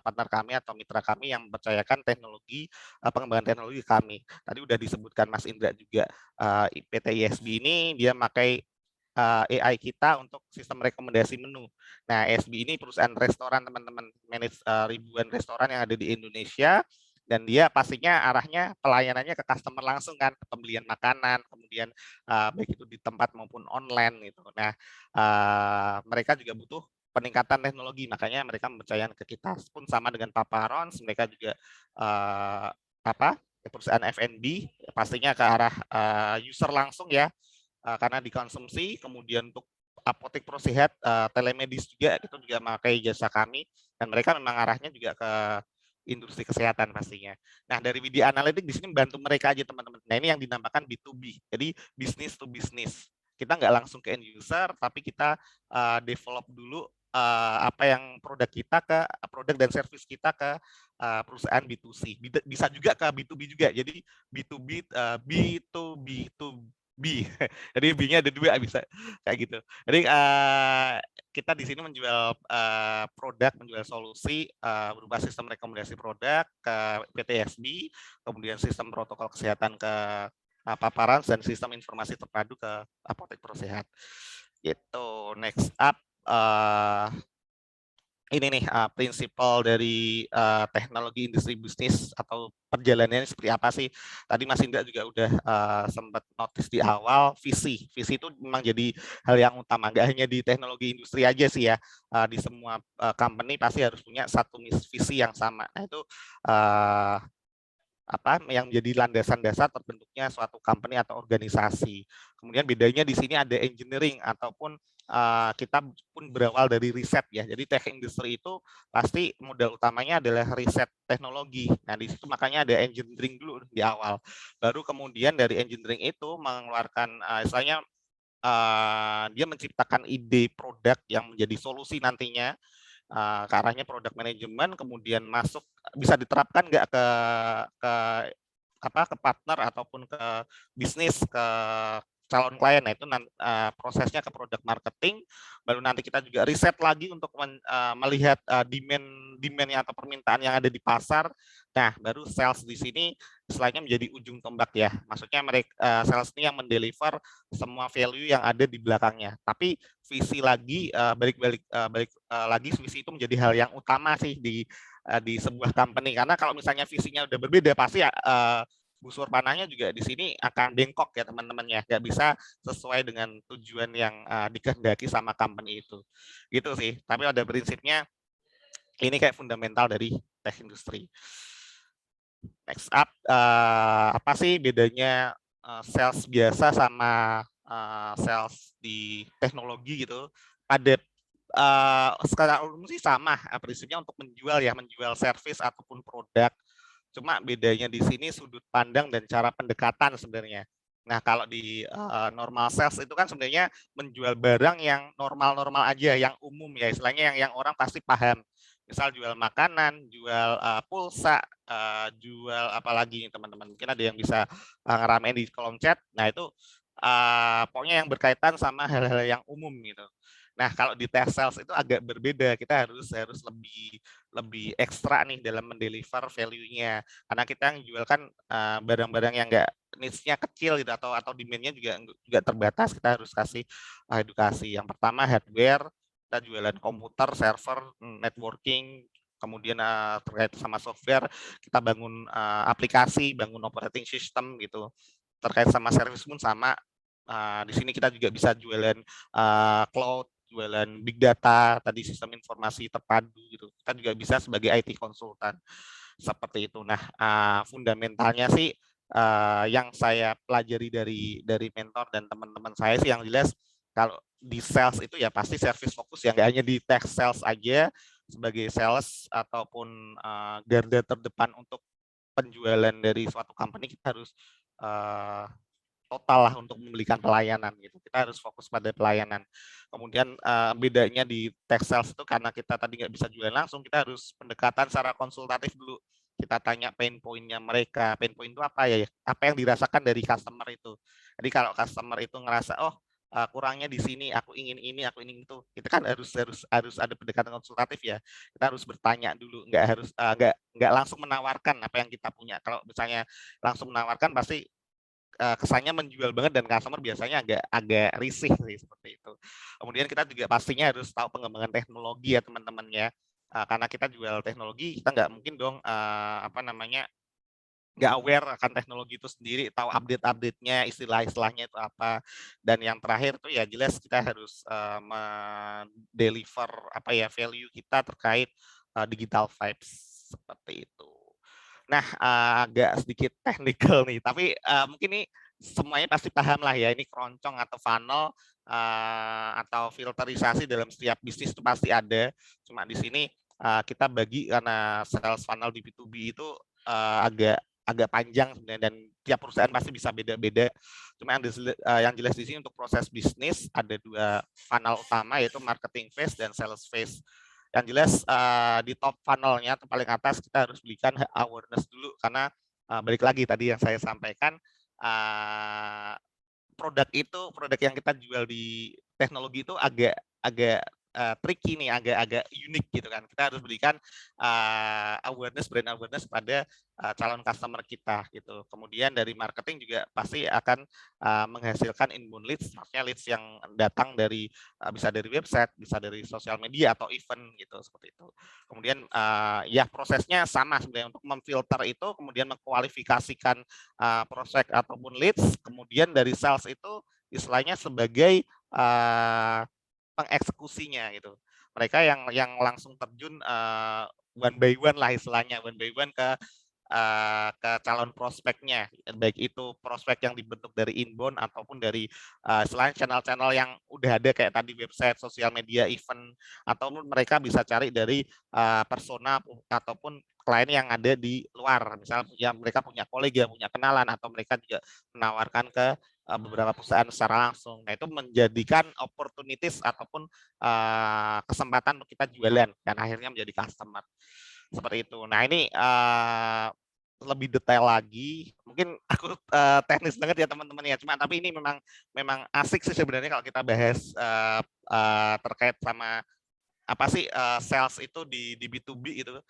partner kami atau mitra kami yang mempercayakan teknologi pengembangan teknologi kami. Tadi udah disebutkan Mas Indra juga PT ISB ini dia pakai AI kita untuk sistem rekomendasi menu. Nah, ISB ini perusahaan restoran teman-teman, manage ribuan restoran yang ada di Indonesia dan dia pastinya arahnya pelayanannya ke customer langsung kan, pembelian makanan, kemudian baik itu di tempat maupun online gitu. Nah, mereka juga butuh peningkatan teknologi, makanya mereka mempercayakan ke kita pun sama dengan Papa Rons, mereka juga apa perusahaan F&B pastinya ke arah user langsung ya, karena dikonsumsi, kemudian untuk apotek prosehat, telemedis juga itu juga memakai jasa kami dan mereka memang arahnya juga ke industri kesehatan pastinya. Nah dari Widya Analytics di sini membantu mereka aja teman-teman. Nah ini yang dinamakan B2B, jadi business to business. Kita nggak langsung ke end user, tapi kita develop dulu apa yang produk kita ke produk dan service kita ke perusahaan B2C. Bisa juga ke B2B juga. Jadi B2B, B2B2B. Jadi B-nya ada dua bisa kayak gitu. Jadi kita di sini menjual produk produk, menjual solusi berupa sistem rekomendasi produk ke PTSB, kemudian sistem protokol kesehatan ke paparan, dan sistem informasi terpadu ke apotek Prosehat. Gitu. Next up, ini nih prinsipal dari teknologi industri bisnis atau perjalanannya seperti apa sih? Tadi Mas Indra juga udah sempat notice di awal, visi itu memang jadi hal yang utama, nggak hanya di teknologi industri aja sih ya, di semua company pasti harus punya satu visi yang sama. Nah itu apa yang menjadi landasan dasar terbentuknya suatu company atau organisasi. Kemudian bedanya di sini ada engineering ataupun kita pun berawal dari riset ya. Jadi tech industry itu pasti modal utamanya adalah riset teknologi. Nah, di situ makanya ada engineering dulu di awal. Baru kemudian dari engineering itu mengeluarkan istilahnya dia menciptakan ide produk yang menjadi solusi nantinya ke arahnya product management, kemudian masuk bisa diterapkan nggak ke ke partner ataupun ke bisnis, ke calon klien. Nah itu prosesnya ke product marketing, baru nanti kita juga riset lagi untuk melihat demand-nya atau permintaan yang ada di pasar. Nah baru sales di sini istilahnya menjadi ujung tombak ya, maksudnya mereka sales ini yang mendeliver semua value yang ada di belakangnya. Tapi visi lagi balik lagi visi itu menjadi hal yang utama sih di sebuah company, karena kalau misalnya visinya udah berbeda pasti busur panahnya juga di sini akan bengkok ya teman-teman ya, nggak bisa sesuai dengan tujuan yang dikehendaki sama company itu, gitu sih. Tapi ada prinsipnya ini kayak fundamental dari tech industry. Next up, apa sih bedanya sales biasa sama sales di teknologi gitu? Pada secara umum sih sama prinsipnya untuk menjual service ataupun produk. Cuma bedanya di sini sudut pandang dan cara pendekatan sebenarnya. Nah, kalau di normal sales itu kan sebenarnya menjual barang yang normal-normal aja, yang umum ya, istilahnya yang orang pasti paham. Misal jual makanan, jual pulsa, jual apalagi nih teman-teman. Mungkin ada yang bisa ngeramein di kolom chat. Nah, itu pokoknya yang berkaitan sama hal-hal yang umum gitu. Nah, kalau di tech sales itu agak berbeda. Kita harus lebih ekstra nih dalam mendeliver value-nya. Karena kita yang jual kan barang-barang yang enggak niche-nya kecil gitu atau demand-nya juga terbatas, kita harus kasih edukasi. Yang pertama hardware, kita jualan komputer, server, networking, kemudian terkait sama software, kita bangun aplikasi, bangun operating system gitu. Terkait sama service pun sama. Di sini kita juga bisa jualan cloud, jualan big data, tadi sistem informasi terpadu gitu. Kita juga bisa sebagai IT konsultan seperti itu. Nah, fundamentalnya sih yang saya pelajari dari mentor dan teman-teman saya sih yang jelas kalau di sales itu ya pasti service fokus ya, nggak hanya di tech sales aja. Sebagai sales ataupun garda terdepan untuk penjualan dari suatu company, kita harus total lah untuk memberikan pelayanan gitu. Kita harus fokus pada pelayanan. Kemudian bedanya di tech sales itu karena kita tadi nggak bisa jualan langsung, kita harus pendekatan secara konsultatif dulu. Kita tanya pain point-nya mereka. Pain point itu apa ya? Apa yang dirasakan dari customer itu. Jadi kalau customer itu ngerasa oh kurangnya di sini, aku ingin ini, aku ingin itu. Kita kan harus ada pendekatan konsultatif ya. Kita harus bertanya dulu, nggak langsung menawarkan apa yang kita punya. Kalau misalnya langsung menawarkan pasti kesannya menjual banget dan customer biasanya agak risih sih seperti itu. Kemudian kita juga pastinya harus tahu pengembangan teknologi ya teman-teman ya. Karena kita jual teknologi, kita nggak mungkin dong nggak aware akan teknologi itu sendiri, tahu update-update-nya, istilah-istilahnya itu apa. Dan yang terakhir tuh ya jelas kita harus mendeliver value kita terkait digital vibes seperti itu. Nah, agak sedikit teknikal nih, tapi mungkin ini semuanya pasti paham lah ya, ini keroncong atau funnel atau filterisasi dalam setiap bisnis itu pasti ada. Cuma di sini kita bagi karena sales funnel di B2B itu agak panjang sebenarnya dan tiap perusahaan pasti bisa beda-beda. Cuma yang jelas di sini untuk proses bisnis ada 2 funnel utama yaitu marketing phase dan sales phase. Yang jelas di top funnelnya atau paling atas kita harus berikan awareness dulu karena balik lagi tadi yang saya sampaikan produk yang kita jual di teknologi itu agak tricky nih, agak unik gitu kan. Kita harus berikan brand awareness pada calon customer kita gitu. Kemudian dari marketing juga pasti akan menghasilkan inbound leads, maksudnya leads yang datang dari bisa dari website, bisa dari sosial media atau event gitu, seperti itu. Kemudian ya prosesnya sama sebenarnya untuk memfilter itu, kemudian mengkualifikasikan prospek ataupun leads, kemudian dari sales itu istilahnya sebagai pengeksekusinya gitu. Mereka yang langsung terjun one by one lah istilahnya, one by one ke calon prospeknya, baik itu prospek yang dibentuk dari inbound ataupun dari selain channel-channel yang udah ada kayak tadi website, sosial media, event, ataupun mereka bisa cari dari persona ataupun klien yang ada di luar, misalnya ya mereka punya kolega, punya kenalan, atau mereka juga menawarkan ke beberapa perusahaan secara langsung. Nah, itu menjadikan opportunities ataupun kesempatan untuk kita jualan dan akhirnya menjadi customer. Seperti itu. Nah, ini lebih detail lagi. Mungkin aku teknis banget ya teman-teman ya. Cuma tapi ini memang asik sih sebenarnya kalau kita bahas terkait sama apa sih sales itu di B2B gitu.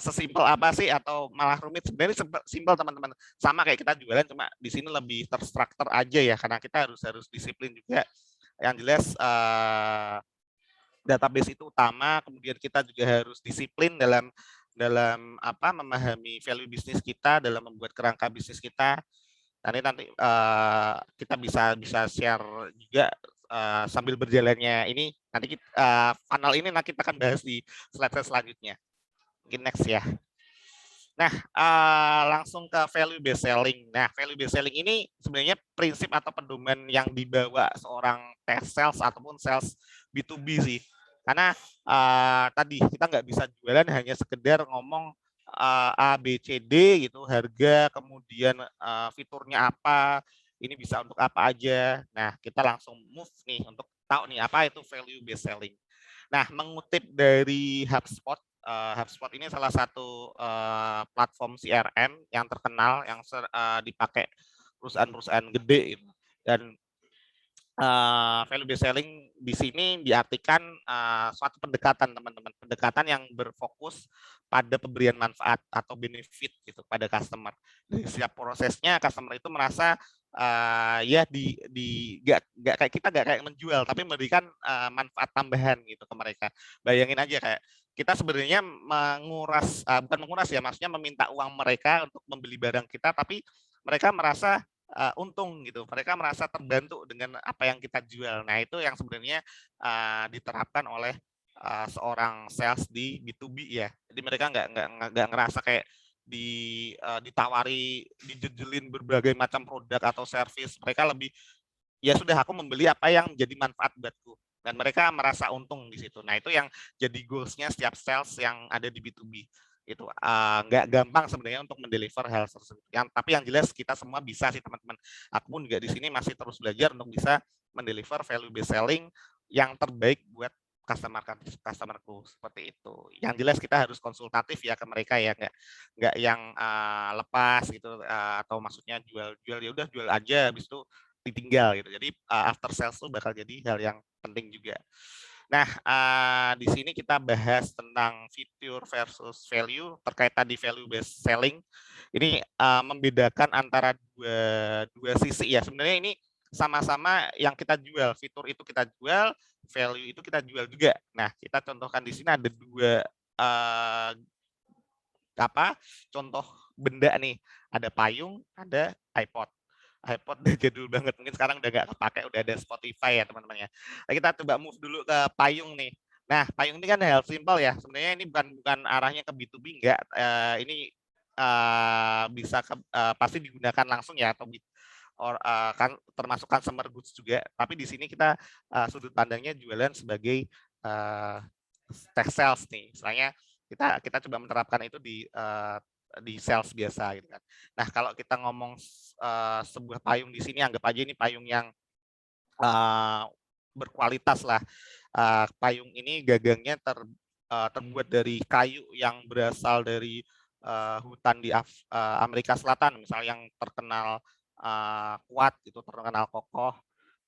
Sesimpel apa sih atau malah rumit? Sebenarnya simpel teman-teman. Sama kayak kita jualan, cuma di sini lebih terstruktur aja ya, karena kita harus disiplin juga. Yang jelas database itu utama, kemudian kita juga harus disiplin dalam memahami value bisnis kita, dalam membuat kerangka bisnis kita. Nanti kita bisa share juga sambil berjalannya ini, nanti funnel ini nanti kita akan bahas di slide selanjutnya. Mungkin next ya. Nah, langsung ke value based selling. Nah, value based selling ini sebenarnya prinsip atau pedoman yang dibawa seorang sales ataupun sales B2B sih. Karena tadi kita nggak bisa jualan hanya sekedar ngomong A, B, C, D gitu, harga, kemudian fiturnya apa, ini bisa untuk apa aja. Nah, kita langsung move nih untuk tahu nih apa itu value based selling. Nah, mengutip dari HubSpot, HubSpot ini salah satu platform CRM yang terkenal yang dipakai perusahaan-perusahaan gede gitu. Dan value based selling di sini diartikan suatu pendekatan teman-teman, pendekatan yang berfokus pada pemberian manfaat atau benefit gitu pada customer. Dari setiap prosesnya customer itu merasa ya gak kayak kita gak kayak menjual, tapi memberikan manfaat tambahan gitu ke mereka. Bayangin aja kayak kita sebenarnya bukan menguras ya, maksudnya meminta uang mereka untuk membeli barang kita, tapi mereka merasa untung gitu. Mereka merasa terbantu dengan apa yang kita jual. Nah, itu yang sebenarnya diterapkan oleh seorang sales di B2B ya. Jadi mereka nggak ngerasa kayak ditawari, dijejelin berbagai macam produk atau service. Mereka lebih ya sudah, aku membeli apa yang menjadi manfaat buatku. Dan mereka merasa untung di situ. Nah, itu yang jadi goals-nya setiap sales yang ada di B2B. Itu nggak gampang sebenarnya untuk mendeliver hal tersebut. Tapi yang jelas kita semua bisa sih teman-teman. Aku pun juga di sini masih terus belajar untuk bisa mendeliver value based selling yang terbaik buat customerku, seperti itu. Yang jelas kita harus konsultatif ya ke mereka ya, nggak yang lepas gitu, atau maksudnya jual ya udah jual aja habis itu ditinggal gitu. Jadi after sales itu bakal jadi hal yang penting juga. Nah, di sini kita bahas tentang fitur versus value terkait tadi value based selling. Ini membedakan antara dua sisi ya. Sebenarnya ini sama-sama yang kita jual, fitur itu kita jual, value itu kita jual juga. Nah, kita contohkan di sini ada dua contoh benda nih. Ada payung, ada iPod. iPod udah jadul banget, mungkin sekarang udah nggak kepake, udah ada Spotify ya teman-teman ya. Nah, kita coba move dulu ke payung nih. Nah, payung ini kan hal simpel ya. Sebenarnya ini bukan arahnya ke B2B enggak. Ini bisa pasti digunakan langsung ya atau kan termasuk consumer goods juga. Tapi di sini kita sudut pandangnya jualan sebagai tech sales nih. Misalnya kita coba menerapkan itu di sales biasa gitu kan. Nah, kalau kita ngomong sebuah payung di sini, anggap aja ini payung yang berkualitas lah. Payung ini gagangnya terbuat dari kayu yang berasal dari hutan di Amerika Selatan, misalnya yang terkenal kuat, itu terkenal kokoh.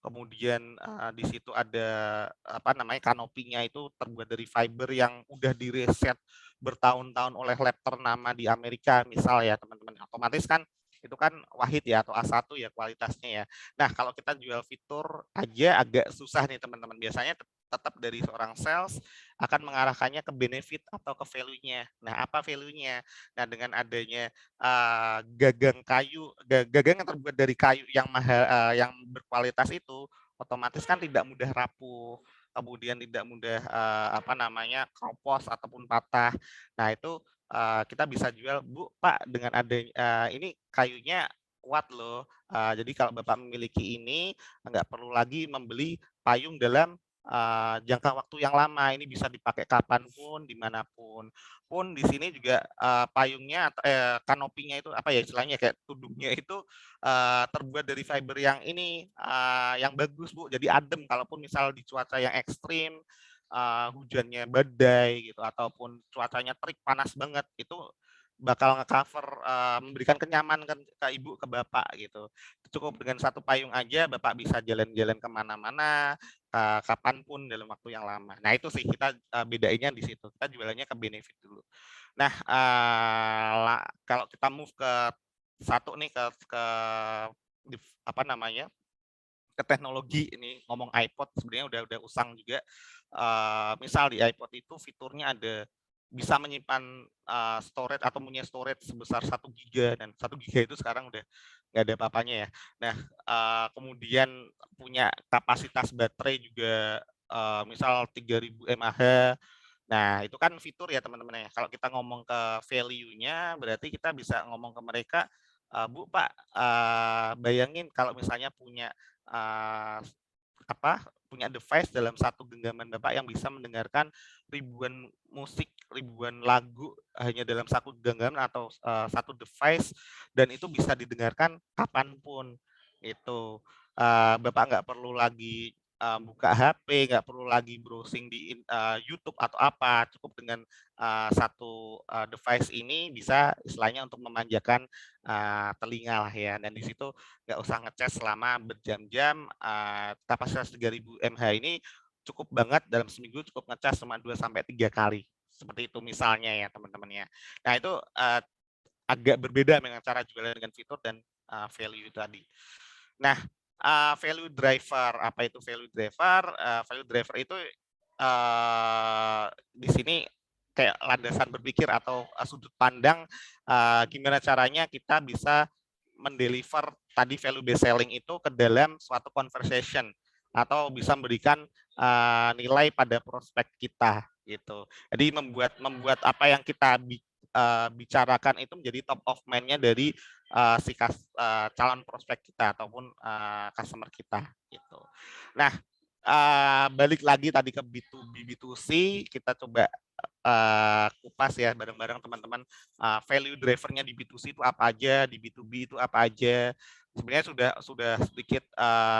kemudian di situ ada apa namanya kanopinya itu terbuat dari fiber yang udah direset bertahun-tahun oleh lab ternama di Amerika misal ya teman-teman, otomatis kan itu kan wahid ya atau A1 ya kualitasnya ya. Nah kalau kita jual fitur aja agak susah nih teman-teman, biasanya tetap dari seorang sales akan mengarahkannya ke benefit atau ke value-nya. Nah apa value-nya? Nah dengan adanya gagang kayu, gagang yang terbuat dari kayu yang mahal, yang berkualitas itu, otomatis kan tidak mudah rapuh, kemudian tidak mudah apa namanya kropos ataupun patah. Nah itu kita bisa jual, Bu, Pak, dengan adanya ini kayunya kuat loh. Jadi kalau Bapak memiliki ini nggak perlu lagi membeli payung dalam jangka waktu yang lama. Ini bisa dipakai kapanpun, dimanapun. Pun di sini juga payungnya, kanopinya itu apa ya istilahnya kayak tudungnya itu terbuat dari fiber yang ini yang bagus Bu. Jadi adem kalaupun misal di cuaca yang ekstrim, hujannya badai gitu ataupun cuacanya terik panas banget itu bakal nge-cover, memberikan kenyamanan ke ibu, ke bapak gitu. Cukup dengan satu payung aja bapak bisa jalan-jalan kemana mana kapan pun dalam waktu yang lama. Nah itu sih kita, bedainnya di situ, kita jualannya ke benefit dulu. Nah, kalau kita move ke satu nih ke apa namanya, ke teknologi ini ngomong iPod sebenarnya udah usang juga. Misal di iPod itu fiturnya ada bisa menyimpan storage atau punya storage sebesar 1 GB dan 1 GB itu sekarang udah nggak ada apa-apanya ya. Nah, kemudian punya kapasitas baterai juga misal 3000 mAh. Nah, itu kan fitur ya teman-teman ya. Kalau kita ngomong ke value-nya berarti kita bisa ngomong ke mereka, "Bu, Pak, bayangin kalau misalnya punya eee, apa, punya device dalam satu genggaman Bapak yang bisa mendengarkan ribuan musik, ribuan lagu hanya dalam satu genggaman atau, satu device dan itu bisa didengarkan kapanpun itu. Bapak nggak perlu lagi, buka HP, nggak perlu lagi browsing di YouTube atau apa, cukup dengan, satu, device ini bisa istilahnya untuk memanjakan, telinga lah ya dan di situ nggak usah ngecas selama berjam-jam, kapasitas 3000 mAh ini cukup banget dalam seminggu cukup ngecas cuma 2 sampai 3 kali, seperti itu misalnya ya teman-teman ya. Nah itu, agak berbeda dengan cara jualan dengan fitur dan, value tadi. Nah, value driver, apa itu value driver? Value driver itu, di sini kayak landasan berpikir atau, sudut pandang, gimana caranya kita bisa mendeliver tadi value based selling itu ke dalam suatu conversation atau bisa memberikan, nilai pada prospek kita gitu. Jadi membuat membuat apa yang kita bicarakan itu menjadi top of mind-nya dari, si calon prospek kita ataupun, customer kita gitu. Nah, balik lagi tadi ke B2B, B2C kita coba, kupas ya bareng-bareng teman-teman, value driver-nya di B2C itu apa aja, di B2B itu apa aja. Sebenarnya sudah sedikit,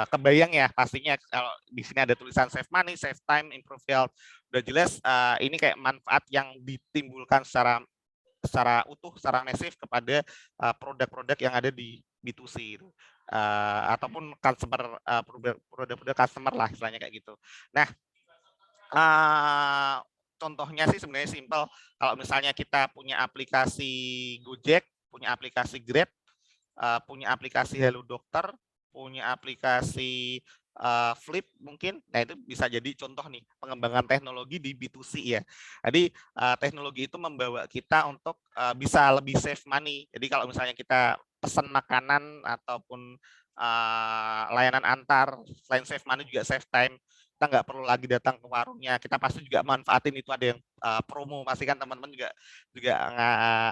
kebayang ya pastinya kalau di sini ada tulisan save money, save time, improve health. Udah jelas, ini kayak manfaat yang ditimbulkan secara secara utuh, secara masif kepada, produk-produk yang ada di B2C itu, ataupun customer, produk-produk customer lah istilahnya kayak gitu. Nah, contohnya sih sebenarnya simpel, kalau misalnya kita punya aplikasi Gojek, punya aplikasi Grab, punya aplikasi Hello Dokter, punya aplikasi, Flip mungkin. Nah, itu bisa jadi contoh nih pengembangan teknologi di B2C ya. Jadi, teknologi itu membawa kita untuk, bisa lebih save money. Jadi kalau misalnya kita pesan makanan ataupun, layanan antar, selain save money juga save time. Kita nggak perlu lagi datang ke warungnya, kita pasti juga manfaatin itu ada yang, promo, pasti kan teman-teman juga juga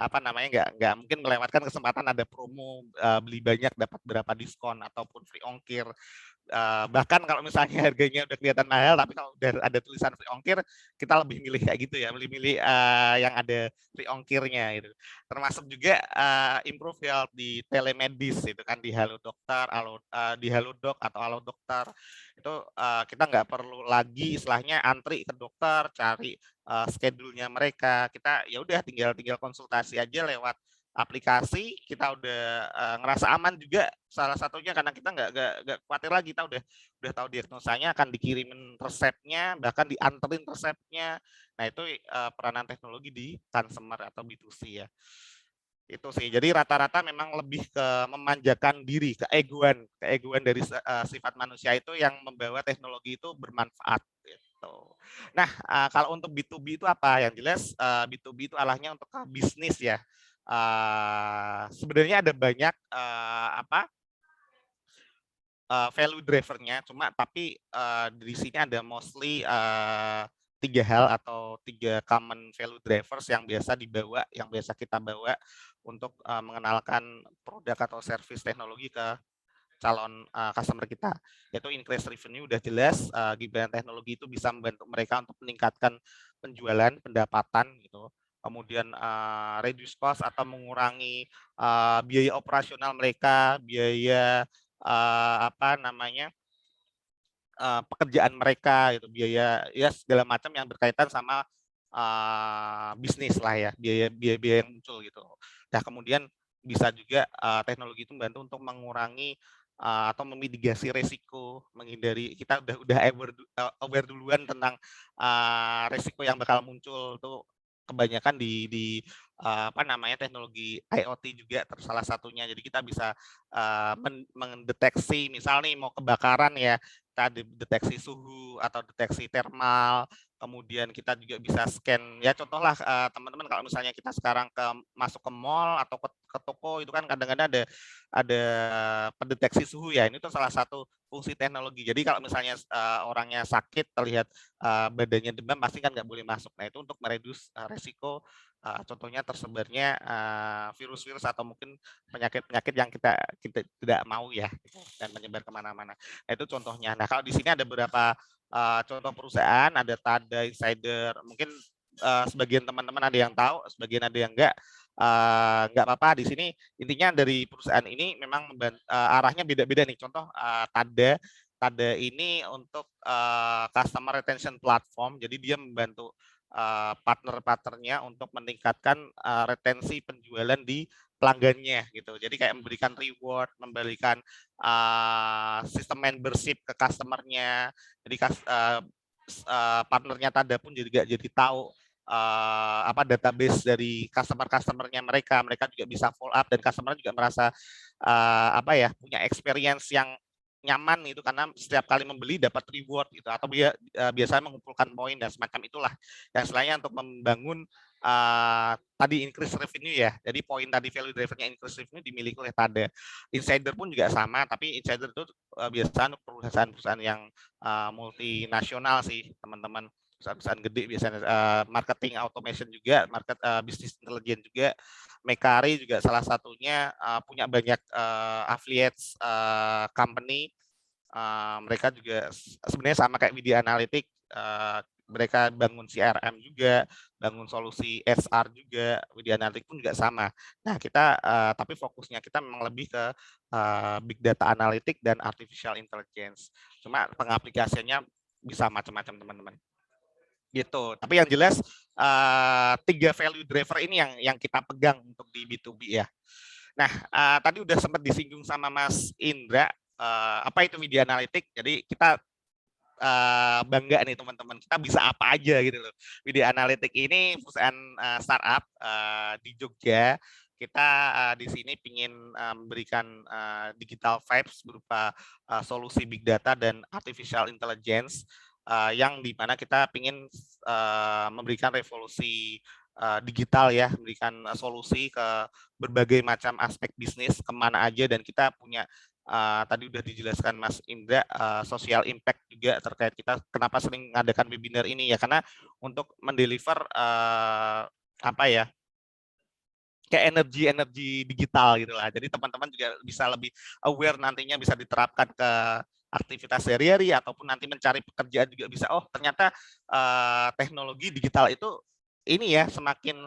apa namanya, nggak mungkin melewatkan kesempatan ada promo, beli banyak dapat berapa diskon ataupun free ongkir. Bahkan kalau misalnya harganya udah kelihatan mahal, tapi kalau udah ada tulisan free ongkir, kita lebih milih kayak gitu ya, milih-milih, yang ada free ongkirnya gitu. Termasuk juga, improve health di telemedis itu kan di Halo Dokter, di Halodoc atau Halo Dokter. Itu, kita nggak perlu lagi istilahnya antri ke dokter, cari, schedule-nya mereka. Kita ya udah tinggal tinggal konsultasi aja lewat, aplikasi, kita udah ngerasa aman juga salah satunya karena kita nggak khawatir lagi, kita udah tahu diagnosanya, akan dikirimin resepnya, bahkan dianterin resepnya. Nah itu peranan teknologi di consumer atau B2C ya. Itu sih. Jadi rata-rata memang lebih ke memanjakan diri, keegoan dari sifat manusia itu yang membawa teknologi itu bermanfaat gitu. Nah, kalau untuk B2B itu apa? Yang jelas B2B itu arahnya untuk ke bisnis ya. Sebenarnya ada banyak value driver-nya, cuma tapi di sini ada mostly 3 hal atau 3 common value drivers yang biasa kita bawa untuk mengenalkan produk atau service teknologi ke calon customer kita. Yaitu increase revenue udah jelas, gimana teknologi itu bisa membantu mereka untuk meningkatkan penjualan, pendapatan gitu. Kemudian reduce cost atau mengurangi biaya operasional mereka, biaya pekerjaan mereka gitu, biaya ya segala macam yang berkaitan sama bisnis lah ya, biaya-biaya yang muncul gitu. Nah, kemudian bisa juga teknologi itu membantu untuk mengurangi atau memitigasi resiko, menghindari kita udah aware duluan tentang resiko yang bakal muncul tuh kebanyakan di teknologi IoT juga salah satunya. Jadi kita bisa mendeteksi misal nih mau kebakaran ya, kita deteksi suhu atau deteksi thermal, kemudian kita juga bisa scan ya contohlah teman-teman kalau misalnya kita sekarang masuk ke mall atau ke toko itu kan kadang-kadang ada pendeteksi suhu ya, ini tuh salah satu fungsi teknologi. Jadi kalau misalnya orangnya sakit terlihat badannya demam pasti kan nggak boleh masuk. Nah itu untuk meredus resiko contohnya tersebarnya virus-virus atau mungkin penyakit-penyakit yang kita tidak mau ya gitu, dan menyebar kemana-mana. Nah, itu contohnya. Nah kalau di sini ada beberapa contoh perusahaan, ada Tada, Insider, mungkin sebagian teman-teman ada yang tahu, sebagian ada yang nggak apa-apa. Di sini intinya dari perusahaan ini memang arahnya beda-beda nih. Contoh Tada ini untuk customer retention platform, jadi dia membantu partner-partnernya untuk meningkatkan retensi penjualan di pelanggannya gitu. Jadi kayak memberikan reward, memberikan sistem membership ke customernya. Jadi partnernya Tada pun juga jadi tahu database dari customernya mereka juga bisa follow up dan customer juga merasa punya experience yang nyaman itu karena setiap kali membeli dapat reward gitu atau biasanya mengumpulkan poin dan semacam itulah yang selainnya untuk membangun tadi increase revenue ya. Jadi poin tadi value drivernya increase revenue dimiliki oleh Tada. Insider pun juga sama, tapi Insider itu biasanya perusahaan-perusahaan yang multinasional sih teman-teman, perusahaan gede biasanya marketing automation juga, business intelligence juga. Mekari juga salah satunya punya banyak affiliates company. Mereka juga sebenarnya sama kayak Media Analytics, mereka bangun CRM juga, bangun solusi HR juga, Media Analytics pun juga sama. Nah kita tapi fokusnya kita memang lebih ke big data analytics dan artificial intelligence. Cuma pengaplikasiannya bisa macam-macam teman-teman. Gitu. Tapi yang jelas 3 value driver ini yang kita pegang untuk di B2B ya. Nah, tadi udah sempat disinggung sama Mas Indra, apa itu media analitik. Jadi kita bangga nih teman-teman, kita bisa apa aja gitu loh. Media analitik ini perusahaan startup di Jogja. Kita di sini ingin memberikan digital vibes berupa solusi big data dan artificial intelligence yang dimana kita ingin memberikan revolusi digital ya, memberikan solusi ke berbagai macam aspek bisnis kemana aja, dan kita punya tadi udah dijelaskan Mas Indra social impact juga terkait kita kenapa sering mengadakan webinar ini ya, karena untuk mendeliver kayak energi digital gitu lah. Jadi teman-teman juga bisa lebih aware, nantinya bisa diterapkan ke aktivitas sehari-hari ataupun nanti mencari pekerjaan juga bisa. Oh ternyata teknologi digital itu ini ya semakin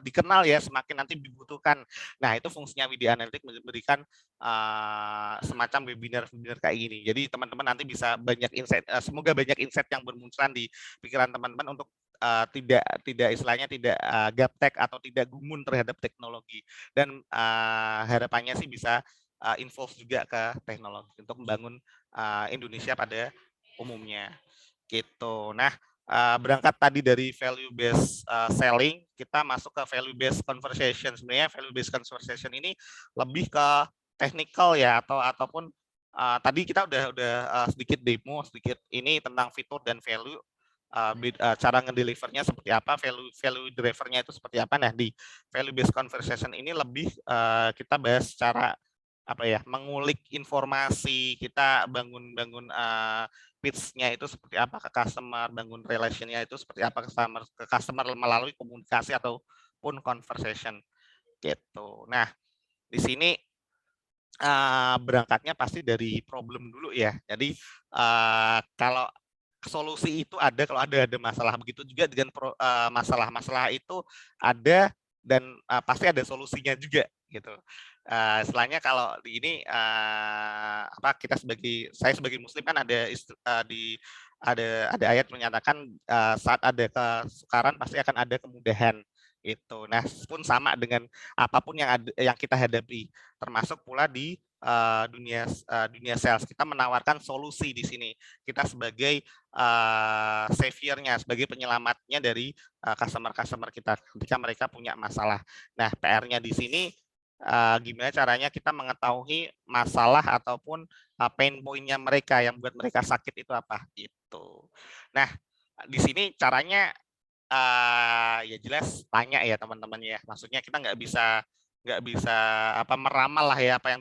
dikenal ya, semakin nanti dibutuhkan. Nah itu fungsinya Media Analytics memberikan semacam webinar kayak gini. Jadi teman-teman nanti bisa banyak insight, semoga banyak insight yang bermunculan di pikiran teman-teman untuk tidak istilahnya tidak gaptek atau tidak gumun terhadap teknologi, dan harapannya sih bisa involve juga ke teknologi untuk membangun Indonesia pada umumnya gitu. Nah, berangkat tadi dari value based selling, kita masuk ke value based conversation. Sebenarnya value based conversation ini lebih ke technical ya, ataupun tadi kita udah sedikit demo, sedikit ini tentang fitur dan value, cara ngedelivernya seperti apa, value drivernya itu seperti apa. Nah, di value based conversation ini lebih kita bahas cara apa ya, mengulik informasi, kita bangun pitch-nya itu seperti apa ke customer, bangun relation-nya itu seperti apa ke customer melalui komunikasi ataupun conversation gitu. Nah, di sini berangkatnya pasti dari problem dulu ya. Jadi kalau solusi itu ada kalau ada masalah, begitu juga dengan masalah-masalah itu ada, dan pasti ada solusinya juga gitu. Istilahnya kalau di ini saya sebagai muslim kan ada ayat menyatakan saat ada kesukaran pasti akan ada kemudahan itu. Nah, pun sama dengan apapun yang kita hadapi, termasuk pula di dunia sales, kita menawarkan solusi di sini. Kita sebagai savior-nya, sebagai penyelamatnya dari customer kita ketika mereka punya masalah. Nah, PR-nya di sini gimana caranya kita mengetahui masalah ataupun pain point-nya mereka yang buat mereka sakit itu apa gitu. Nah, di sini caranya ya jelas tanya ya teman-teman ya. Maksudnya kita nggak bisa meramal lah ya apa yang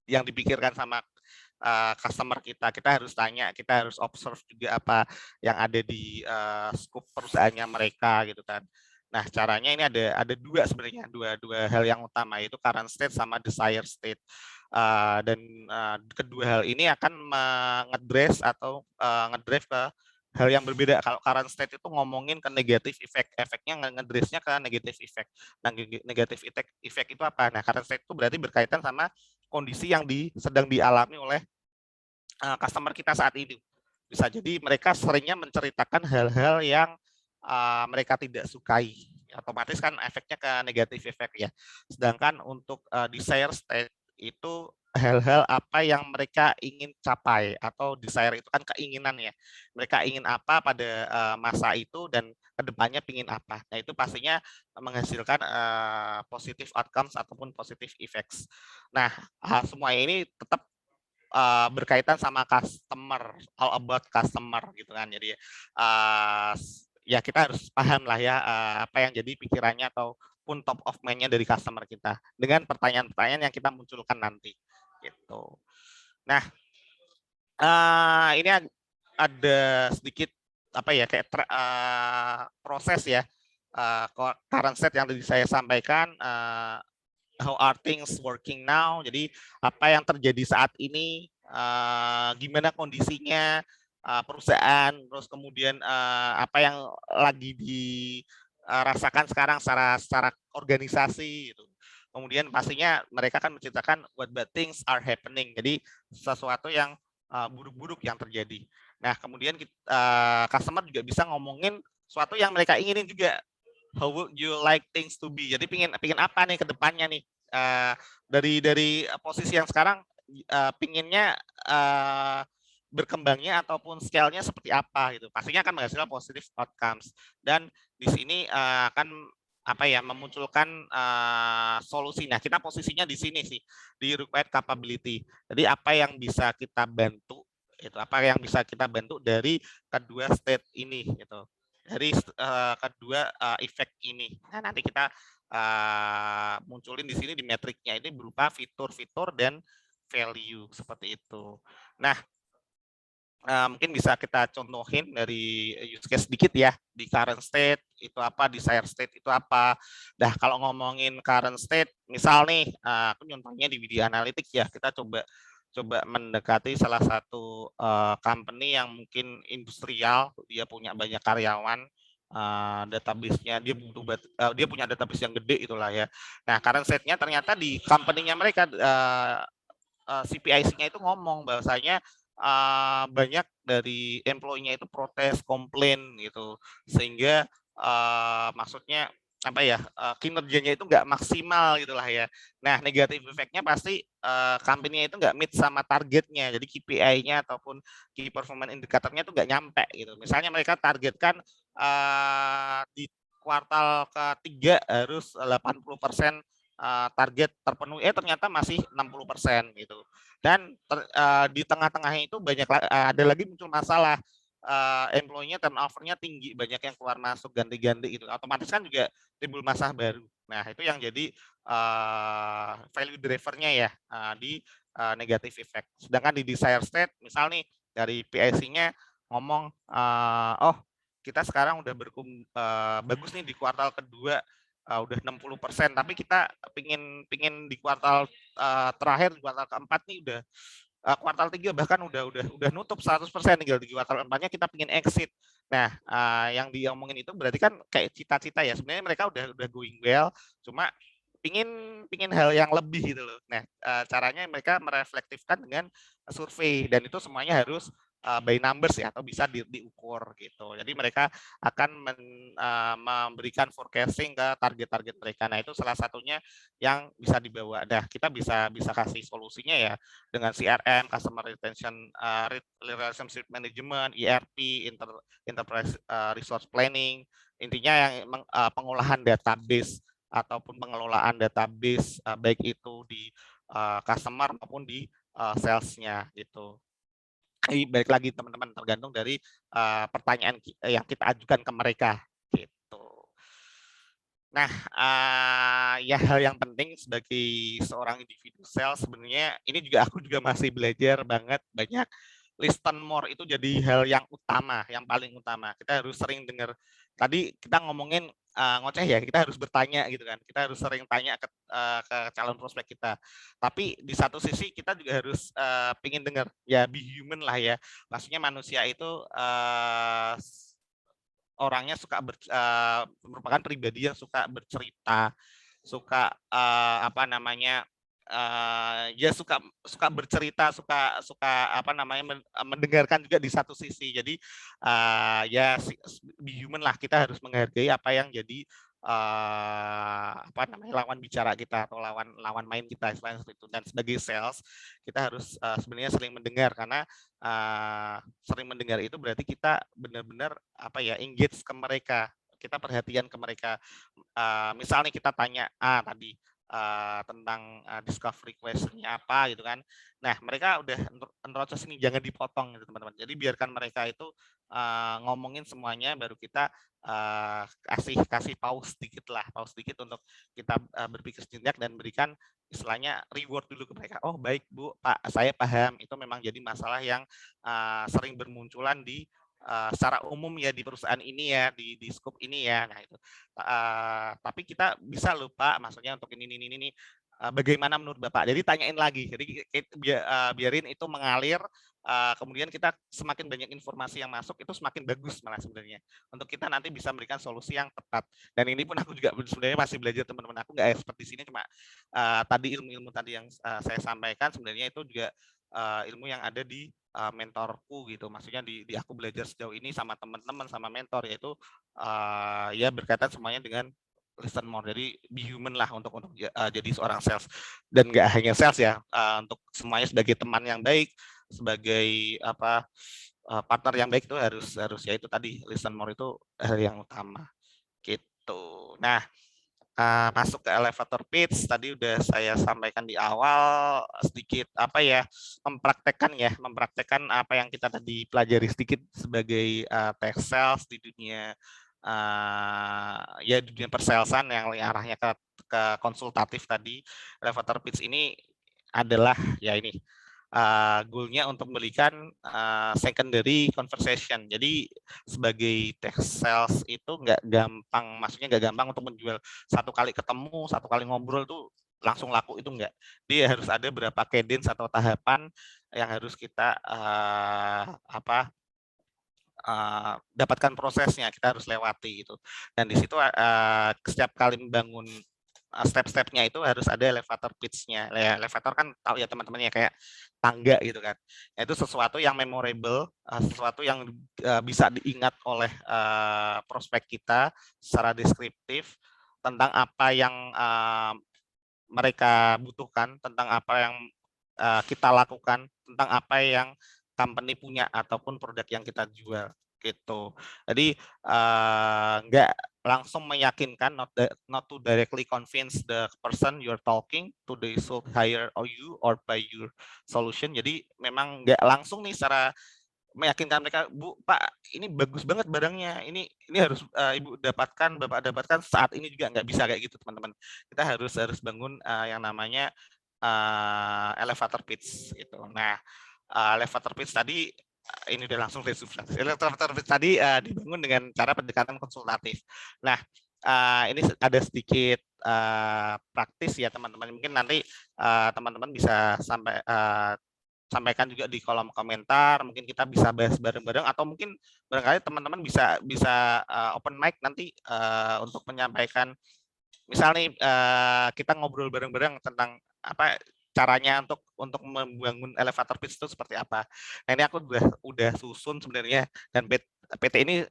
yang dipikirkan sama customer kita. Kita harus tanya, kita harus observe juga apa yang ada di scope perusahaannya mereka gitu kan. Nah, caranya ini ada dua sebenarnya, dua hal yang utama, yaitu current state sama desired state. Dan kedua hal ini akan ngedress atau ngedrive ke hal yang berbeda. Kalau current state itu ngomongin ke negatif effect, efeknya ngedressnya ke negatif effect. Nah, negatif effect itu apa? Nah, current state itu berarti berkaitan sama kondisi yang sedang dialami oleh customer kita saat ini. Bisa jadi mereka seringnya menceritakan hal-hal yang mereka tidak sukai. Otomatis kan efeknya ke negatif effect ya. Sedangkan untuk desire state itu hal-hal apa yang mereka ingin capai, atau desire itu kan keinginan ya. Mereka ingin apa pada masa itu dan kedepannya ingin apa. Nah, itu pastinya menghasilkan positive outcomes ataupun positive effects. Nah, semua ini tetap berkaitan sama customer, all about customer gitu kan. Jadi ya kita harus paham lah ya apa yang jadi pikirannya ataupun top of mind-nya dari customer kita dengan pertanyaan-pertanyaan yang kita munculkan nanti gitu. Nah, ini ada sedikit apa ya, kayak proses ya, current state yang tadi saya sampaikan, how are things working now. Jadi apa yang terjadi saat ini, gimana kondisinya perusahaan, terus kemudian apa yang lagi dirasakan sekarang secara organisasi gitu. Kemudian pastinya mereka akan menceritakan what bad things are happening. Jadi sesuatu yang buruk-buruk yang terjadi. Nah, kemudian customer juga bisa ngomongin sesuatu yang mereka inginin juga. How would you like things to be? Jadi pingin apa nih ke depannya nih? Dari posisi yang sekarang pinginnya berkembangnya ataupun scale-nya seperti apa gitu. Pastinya akan menghasilkan positive outcomes. Dan di sini akan apa ya, memunculkan solusi. Nah, kita posisinya di sini sih, di required capability. Jadi apa yang bisa kita bantu, itu apa yang bisa kita bantu dari kedua state ini gitu. Dari kedua efek ini. Nah, nanti kita munculin di sini di metriknya ini berupa fitur-fitur dan value seperti itu. Nah, mungkin bisa kita contohin dari use case sedikit ya, di current state itu apa, desired state itu apa. Nah, kalau ngomongin current state, misal nih, aku contohnya di video analytics ya, kita coba mendekati salah satu company yang mungkin industrial, dia punya banyak karyawan, database-nya dia punya database yang gede itulah ya. Nah, current state-nya ternyata di company-nya mereka CPIC-nya itu ngomong bahwasanya banyak dari employee-nya itu protes, komplain gitu, sehingga maksudnya apa ya, kinerjanya itu nggak maksimal gitulah ya. Nah, negatif effect-nya pasti company-nya itu nggak meet sama targetnya, jadi KPI-nya ataupun key performance indicator-nya itu nggak nyampe gitu. Misalnya mereka targetkan di kuartal ketiga harus 80% target terpenuhi, ternyata masih 60% gitu. Dan di tengah-tengahnya itu ada lagi muncul masalah, employee-nya turnover-nya tinggi, banyak yang keluar masuk ganti-ganti gitu, otomatis kan juga timbul masalah baru. Nah, itu yang jadi value driver-nya ya, di negative effect. Sedangkan di desired state, misal nih dari PIC-nya ngomong, "Oh, kita sekarang udah bagus nih di kuartal kedua, udah 60%, tapi kita pingin di kuartal terakhir, di kuartal keempat nih udah kuartal 3 bahkan udah nutup 100%, tinggal di kuartal 4-nya kita pingin exit." Nah, yang diomongin itu berarti kan kayak cita-cita ya, sebenarnya mereka udah going well, cuma pingin pingin hal yang lebih gitu loh. Nah, caranya mereka mereflektifkan dengan survei, dan itu semuanya harus by numbers ya, atau bisa diukur gitu. Jadi mereka akan memberikan forecasting ke target-target mereka. Nah, itu salah satunya yang bisa dibawa. Nah, kita bisa bisa kasih solusinya ya dengan CRM, Customer Retention Relationship Management, ERP, Enterprise Resource Planning. Intinya yang pengolahan database ataupun pengelolaan database, baik itu di customer maupun di sales-nya gitu. Balik lagi teman-teman, tergantung dari pertanyaan yang kita ajukan ke mereka gitu. Nah, ya hal yang penting sebagai seorang individu sales, sebenarnya ini juga aku juga masih belajar banget banyak. Listen more itu jadi hal yang utama, yang paling utama. Kita harus sering dengar. Tadi kita ngomongin ngoceh ya, kita harus bertanya gitu kan. Kita harus sering tanya ke calon prospek kita. Tapi di satu sisi kita juga harus pingin dengar, ya be human lah ya. Maksudnya manusia itu orangnya merupakan pribadi yang suka bercerita, suka apa namanya, ya suka suka bercerita, suka suka apa namanya, mendengarkan juga di satu sisi. Jadi ya be human lah, kita harus menghargai apa yang jadi apa namanya, lawan bicara kita atau lawan lawan main kita, istilahnya seperti itu. Dan sebagai sales kita harus sebenarnya sering mendengar, karena sering mendengar itu berarti kita benar-benar apa ya, engage ke mereka, kita perhatian ke mereka. Misalnya kita tanya tadi tentang discovery question-nya apa gitu kan. Nah, mereka udah neroces ini, jangan dipotong gitu teman-teman. Jadi biarkan mereka itu ngomongin semuanya, baru kita kasih kasih pause sedikit lah, pause sedikit untuk kita berpikir sejenak dan berikan istilahnya reward dulu ke mereka. "Oh, baik Bu, Pak, saya paham. Itu memang jadi masalah yang sering bermunculan di secara umum ya di perusahaan ini ya, di scope ini ya." Nah itu, tapi kita bisa loh Pak, maksudnya untuk ini, bagaimana menurut Bapak? Jadi tanyain lagi, jadi biarin itu mengalir, kemudian kita semakin banyak informasi yang masuk, itu semakin bagus malah sebenarnya, untuk kita nanti bisa memberikan solusi yang tepat. Dan ini pun aku juga sebenarnya masih belajar, teman-teman, aku nggak expert di sini, cuma tadi ilmu-ilmu tadi yang saya sampaikan sebenarnya itu juga ilmu yang ada di mentorku gitu, maksudnya di aku belajar sejauh ini sama teman-teman, sama mentor, yaitu ya berkaitan semuanya dengan listen more. Jadi be human lah untuk jadi seorang sales, dan nggak hanya sales ya, untuk semuanya sebagai teman yang baik, sebagai apa partner yang baik, itu harus harus ya itu tadi, listen more itu hal yang utama gitu. Nah, masuk ke elevator pitch tadi udah saya sampaikan di awal, sedikit apa ya, mempraktekkan apa yang kita tadi pelajari sedikit sebagai tech sales di dunia ya dunia persalesan yang arahnya ke konsultatif tadi. Elevator pitch ini adalah ya ini goal-nya untuk memberikan secondary conversation. Jadi sebagai tech sales itu nggak gampang, maksudnya nggak gampang untuk menjual satu kali ketemu, satu kali ngobrol tuh langsung laku, itu enggak. Dia harus ada berapa cadence atau tahapan yang harus kita dapatkan prosesnya, kita harus lewati gitu. Dan di situ setiap kali membangun step-stepnya itu harus ada elevator pitch-nya. Ya, elevator kan tahu ya teman-teman ya, kayak tangga gitu kan. Itu sesuatu yang memorable, sesuatu yang bisa diingat oleh prospek kita secara deskriptif tentang apa yang mereka butuhkan, tentang apa yang kita lakukan, tentang apa yang company punya ataupun produk yang kita jual gitu. Jadi nggak langsung meyakinkan, not to directly convince the person you're talking to they should hire you or buy your solution. Jadi memang nggak langsung nih secara meyakinkan mereka, Bu, Pak, ini bagus banget barangnya, ini harus Ibu dapatkan, Bapak dapatkan saat ini juga, nggak bisa kayak gitu teman-teman. Kita harus bangun yang namanya elevator pitch gitu. Nah, elevator pitch tadi ini udah langsung resubstansi. Elevator pitch tadi dibangun dengan cara pendekatan konsultatif. Nah, ini ada sedikit praktis ya teman-teman. Mungkin nanti teman-teman bisa sampaikan juga di kolom komentar, mungkin kita bisa bahas bareng-bareng, atau mungkin barangkali teman-teman bisa open mic nanti untuk menyampaikan, misalnya kita ngobrol bareng-bareng tentang apa caranya untuk membangun elevator pitch itu seperti apa. Nah, ini aku udah susun sebenarnya, dan PT ini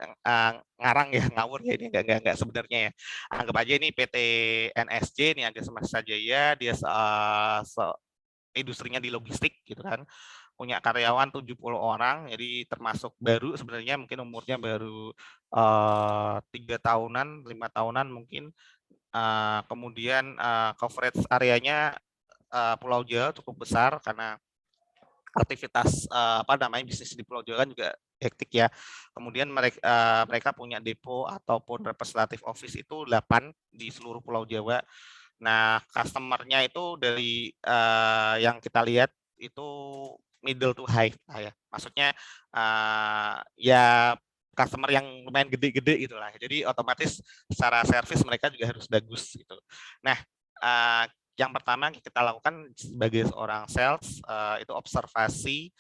ngarang ya, ngawur ya, ini enggak sebenarnya ya. Anggap aja ini PT NSJ, ini Ageng Semesta Jaya, dia industrinya di logistik gitu kan, punya karyawan 70 orang, jadi termasuk baru sebenarnya, mungkin umurnya baru 3 tahunan, 5 tahunan mungkin. Kemudian coverage areanya Pulau Jawa cukup besar, karena aktivitas bisnis di Pulau Jawa kan juga hektik ya. Kemudian mereka punya depo ataupun representative office itu 8 di seluruh Pulau Jawa. Nah, customer-nya itu dari yang kita lihat itu middle to high ya. Maksudnya ya customer yang lumayan gede-gede gitu lah. Jadi otomatis secara service mereka juga harus bagus gitu. Nah, yang pertama kita lakukan sebagai seorang sales itu observasi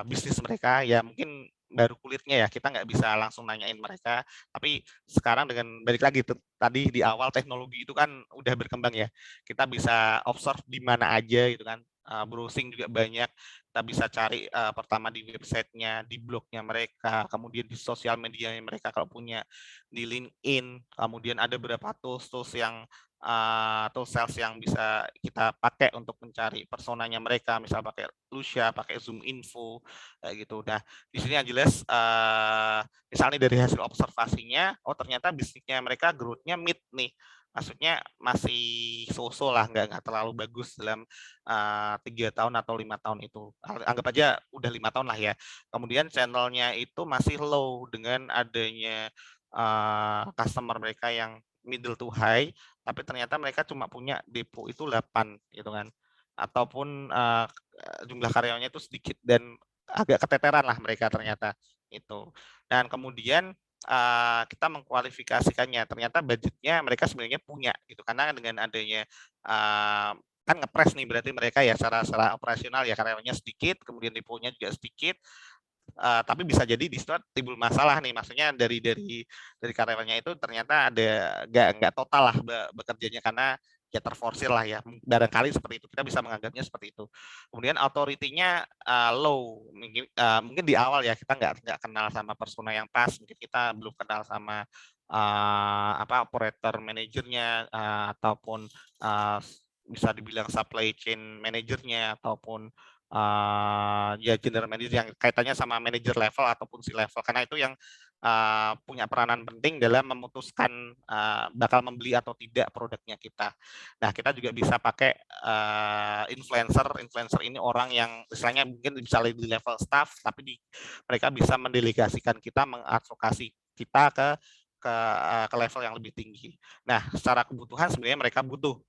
bisnis mereka. Ya mungkin baru kulitnya ya, kita nggak bisa langsung nanyain mereka, tapi sekarang dengan balik lagi tadi di awal, teknologi itu kan udah berkembang ya, kita bisa observe di mana aja gitu kan, browsing juga banyak, kita bisa cari pertama di websitenya, di blognya mereka, kemudian di sosial media mereka kalau punya, di LinkedIn, kemudian ada beberapa tools yang tools sales yang bisa kita pakai untuk mencari personanya mereka, misal pakai Lucia, pakai Zoom Info, kayak gitu. Nah, di sini yang jelas misalnya dari hasil observasinya, oh ternyata bisnisnya mereka growth-nya mid nih, maksudnya masih so-so lah, nggak terlalu bagus dalam 3 tahun atau 5 tahun itu. Anggap aja udah 5 tahun lah ya. Kemudian channel-nya itu masih low dengan adanya customer mereka yang middle to high, tapi ternyata mereka cuma punya depo itu 8 gitu kan. Ataupun jumlah karyawannya itu sedikit dan agak keteteran lah mereka ternyata itu. Dan kemudian kita mengkualifikasikannya, ternyata budgetnya mereka sebenarnya punya gitu, karena dengan adanya kan ngepres nih, berarti mereka ya secara operasional ya karyawannya sedikit, kemudian deponya juga sedikit, tapi bisa jadi di situ timbul masalah nih, maksudnya dari karyawannya itu ternyata ada nggak total lah bekerjanya, karena ya terforsir lah ya, barangkali seperti itu, kita bisa menganggapnya seperti itu. Kemudian authority-nya low, mungkin di awal ya kita nggak kenal sama persona yang pas, mungkin kita belum kenal sama operator manajernya, ataupun bisa dibilang supply chain manajernya, ataupun ya general manager yang kaitannya sama manager level ataupun si level, karena itu yang punya peranan penting dalam memutuskan bakal membeli atau tidak produknya kita. Nah, kita juga bisa pakai influencer ini orang yang istilahnya mungkin bisa di level staff, tapi mereka bisa mendelegasikan kita, mengadvokasi kita ke level yang lebih tinggi. Nah, secara kebutuhan sebenarnya mereka butuh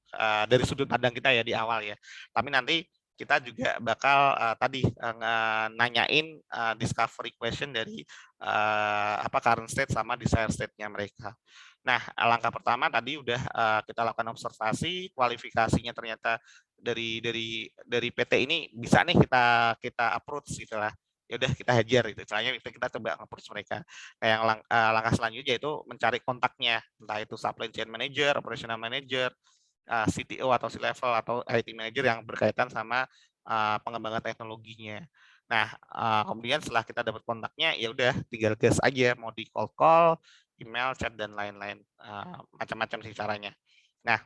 dari sudut pandang kita ya di awal ya, tapi nanti kita juga bakal tadi nanyain discovery question dari current state sama desired state-nya mereka. Nah, langkah pertama tadi udah kita lakukan observasi, kualifikasinya ternyata dari PT ini bisa nih kita approach gitu lah. ya udah kita hajar itu. Soalnya itu kita coba approach mereka. Kayak yang langkah selanjutnya itu mencari kontaknya, entah itu supply chain manager, operational manager, CTO atau C-level atau IT manager yang berkaitan sama pengembangan teknologinya. Nah, kemudian setelah kita dapat kontaknya, ya udah tinggal gas aja, mau di cold call, email, chat dan lain-lain, macam-macam sih caranya. Nah,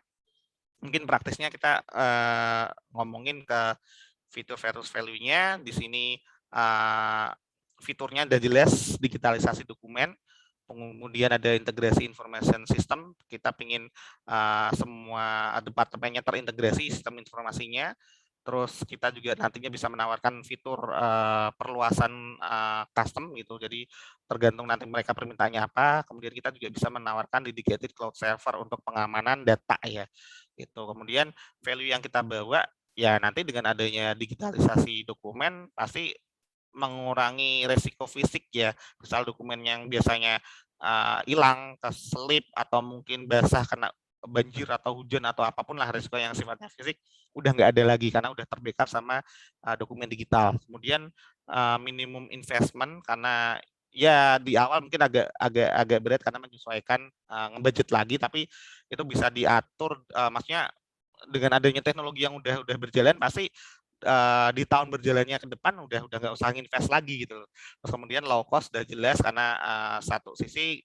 mungkin praktisnya kita ngomongin ke fitur versus value-nya. Di sini fiturnya ada jelas, digitalisasi dokumen, kemudian ada integrasi information system. Kita ingin semua departemennya terintegrasi sistem informasinya. Terus kita juga nantinya bisa menawarkan fitur perluasan custom gitu. Jadi tergantung nanti mereka permintaannya apa. Kemudian kita juga bisa menawarkan dedicated cloud server untuk pengamanan data ya. Itu. Kemudian value yang kita bawa ya nanti dengan adanya digitalisasi dokumen pasti mengurangi resiko fisik ya. Misal dokumen yang biasanya hilang, keselip atau mungkin basah kena banjir atau hujan atau apapun lah resiko yang sifatnya fisik udah nggak ada lagi karena udah terbackup sama dokumen digital. Kemudian minimum investment karena ya di awal mungkin agak berat karena menyesuaikan ngebudget lagi, tapi itu bisa diatur, maksudnya dengan adanya teknologi yang udah berjalan pasti di tahun berjalannya ke depan udah nggak usah invest lagi gitu. Terus kemudian low cost udah jelas karena satu sisi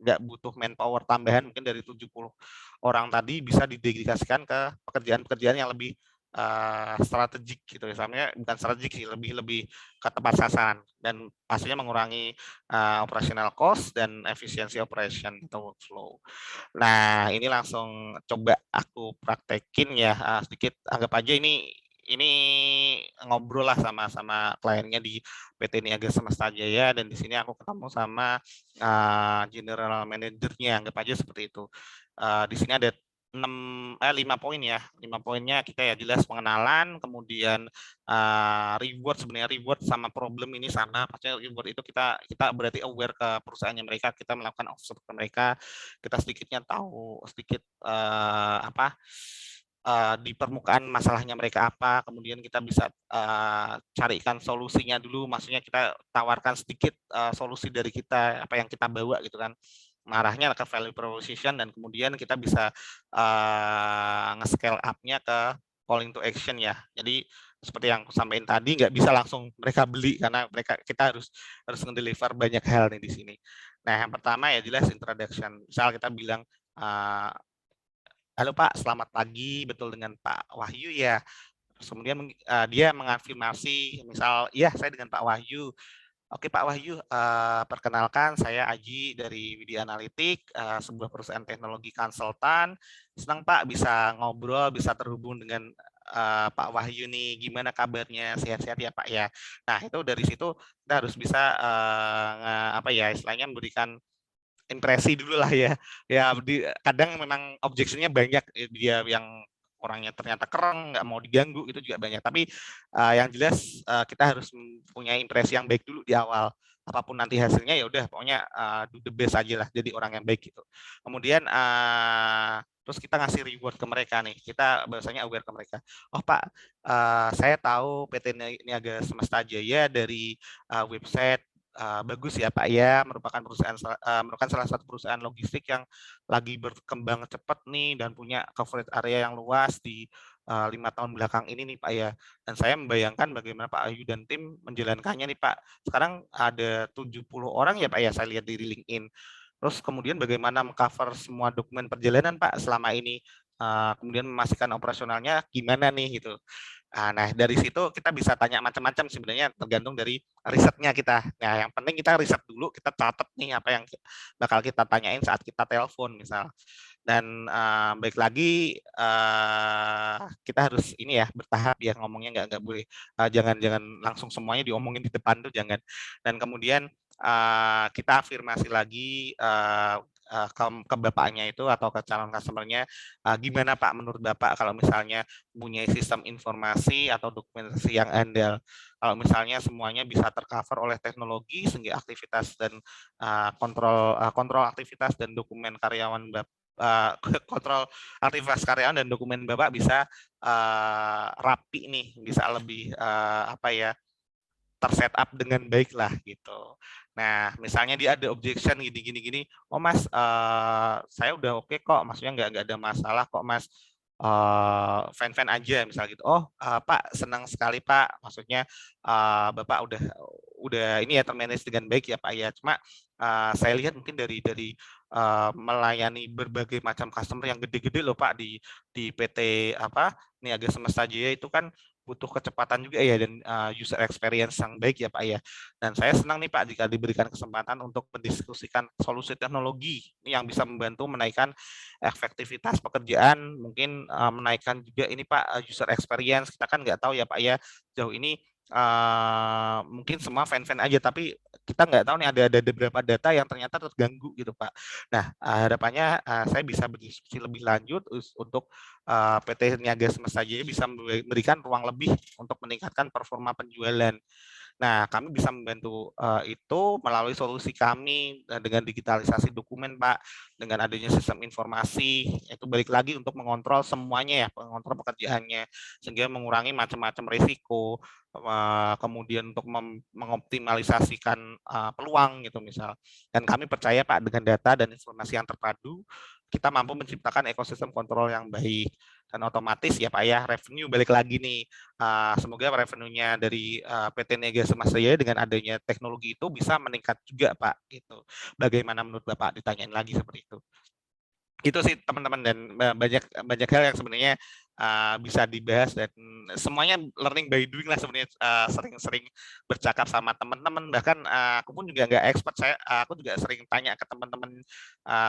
nggak butuh manpower tambahan mungkin dari 70 orang tadi bisa didedikasikan ke pekerjaan-pekerjaan yang lebih strategik gitu ya. Misalnya bukan strategik sih, lebih ke tepat sasaran dan pastinya mengurangi operational cost dan efisiensi operation atau workflow. Nah, ini langsung coba aku praktekin ya, sedikit anggap aja ini ngobrol lah sama kliennya di PT Niaga Semesta Jaya dan di sini aku ketemu sama general manajernya, anggap aja seperti itu. Di sini ada 5 poin ya. 5 poinnya kita ya jelas pengenalan, kemudian reward, sebenarnya reward sama problem ini sama. Pastinya reward itu kita berarti aware ke perusahaannya mereka, kita melakukan offset ke mereka, kita sedikitnya tahu sedikit di permukaan masalahnya mereka apa, kemudian kita bisa carikan solusinya dulu, maksudnya kita tawarkan sedikit solusi dari kita, apa yang kita bawa gitu kan, mengarahnya ke value proposition dan kemudian kita bisa nge-scale up-nya ke calling to action ya. Jadi seperti yang aku sampaikan tadi, nggak bisa langsung mereka beli karena kita harus nge-deliver banyak hal nih di sini. Nah, yang pertama ya jelas introduction. Misal kita bilang halo Pak, selamat pagi, betul dengan Pak Wahyu ya. Terus kemudian dia mengafirmasi, misal, iya saya dengan Pak Wahyu. Oke Pak Wahyu, perkenalkan saya Aji dari Widya Analitik, sebuah perusahaan teknologi konsultan. Senang Pak bisa ngobrol, bisa terhubung dengan Pak Wahyu nih, gimana kabarnya, sehat-sehat ya Pak ya. Nah itu dari situ kita harus bisa istilahnya memberikan impresi dulu lah ya. Ya kadang memang objectionnya banyak, dia yang orangnya ternyata keren, nggak mau diganggu, itu juga banyak. Tapi yang jelas kita harus punya impresi yang baik dulu di awal. Apapun nanti hasilnya ya udah pokoknya do the best aja lah, jadi orang yang baik gitu. Kemudian terus kita ngasih reward ke mereka nih. Kita bahasanya aware ke mereka. Oh Pak, saya tahu PT Niaga Semesta Jaya dari website bagus ya Pak ya, merupakan salah satu perusahaan logistik yang lagi berkembang cepat nih dan punya coverage area yang luas di 5 tahun belakang ini nih Pak ya. Dan saya membayangkan bagaimana Pak Ayu dan tim menjalankannya nih Pak. Sekarang ada 70 orang ya Pak ya, saya lihat di LinkedIn. Terus kemudian bagaimana mengcover semua dokumen perjalanan Pak selama ini, kemudian memastikan operasionalnya gimana nih gitu. Nah, dari situ kita bisa tanya macam-macam sebenarnya tergantung dari risetnya kita. Nah, yang penting kita riset dulu, kita catat nih apa yang bakal kita tanyain saat kita telepon misal. Dan baik lagi kita harus ini ya bertahap ya ngomongnya, nggak boleh jangan langsung semuanya diomongin di depan tuh jangan. Dan kemudian kita afirmasi lagi ke bapaknya itu atau ke calon customer-nya, gimana Pak menurut Bapak kalau misalnya punya sistem informasi atau dokumentasi yang andal. Kalau misalnya semuanya bisa tercover oleh teknologi sehingga aktivitas dan kontrol aktivitas dan dokumen karyawan kontrol aktivitas karyawan dan dokumen Bapak bisa rapi nih, bisa lebih tersetup dengan baik lah gitu. Nah, misalnya dia ada objection gini, oh Mas, saya udah oke kok, maksudnya nggak ada masalah kok Mas, fan-fan aja misal gitu. Oh, Pak senang sekali Pak, maksudnya Bapak udah ini ya termanage dengan baik ya Pak ya. Cuma saya lihat mungkin dari melayani berbagai macam customer yang gede-gede loh Pak di PT apa Niaga Semesta Jaya itu kan butuh kecepatan juga ya dan user experience yang baik ya Pak ya. Dan saya senang nih Pak jika diberikan kesempatan untuk mendiskusikan solusi teknologi yang bisa membantu menaikkan efektivitas pekerjaan, mungkin menaikkan juga ini Pak user experience. Kita kan nggak tahu ya Pak ya jauh ini mungkin semua fan-fan aja, tapi kita nggak tahu nih ada beberapa data yang ternyata terganggu gitu Pak. Nah harapannya saya bisa berdiskusi lebih lanjut untuk PT Niaga Semesta Jaya bisa memberikan ruang lebih untuk meningkatkan performa penjualan. Nah, kami bisa membantu itu melalui solusi kami dengan digitalisasi dokumen, Pak, dengan adanya sistem informasi, itu balik lagi untuk mengontrol semuanya ya, mengontrol pekerjaannya, sehingga mengurangi macam-macam risiko, kemudian untuk mengoptimalisasikan peluang gitu misal. Dan kami percaya Pak dengan data dan informasi yang terpadu, kita mampu menciptakan ekosistem kontrol yang baik dan otomatis ya Pak ya revenue balik lagi nih. Semoga revenue-nya dari PT Niaga Semesta Jaya dengan adanya teknologi itu bisa meningkat juga Pak gitu. Bagaimana menurut Bapak? Ditanyain lagi seperti itu. Itu sih teman-teman dan banyak banyak hal yang sebenarnya bisa dibahas dan semuanya learning by doing lah sebenarnya, sering-sering bercakap sama teman-teman bahkan aku pun juga nggak expert, aku juga sering tanya ke teman-teman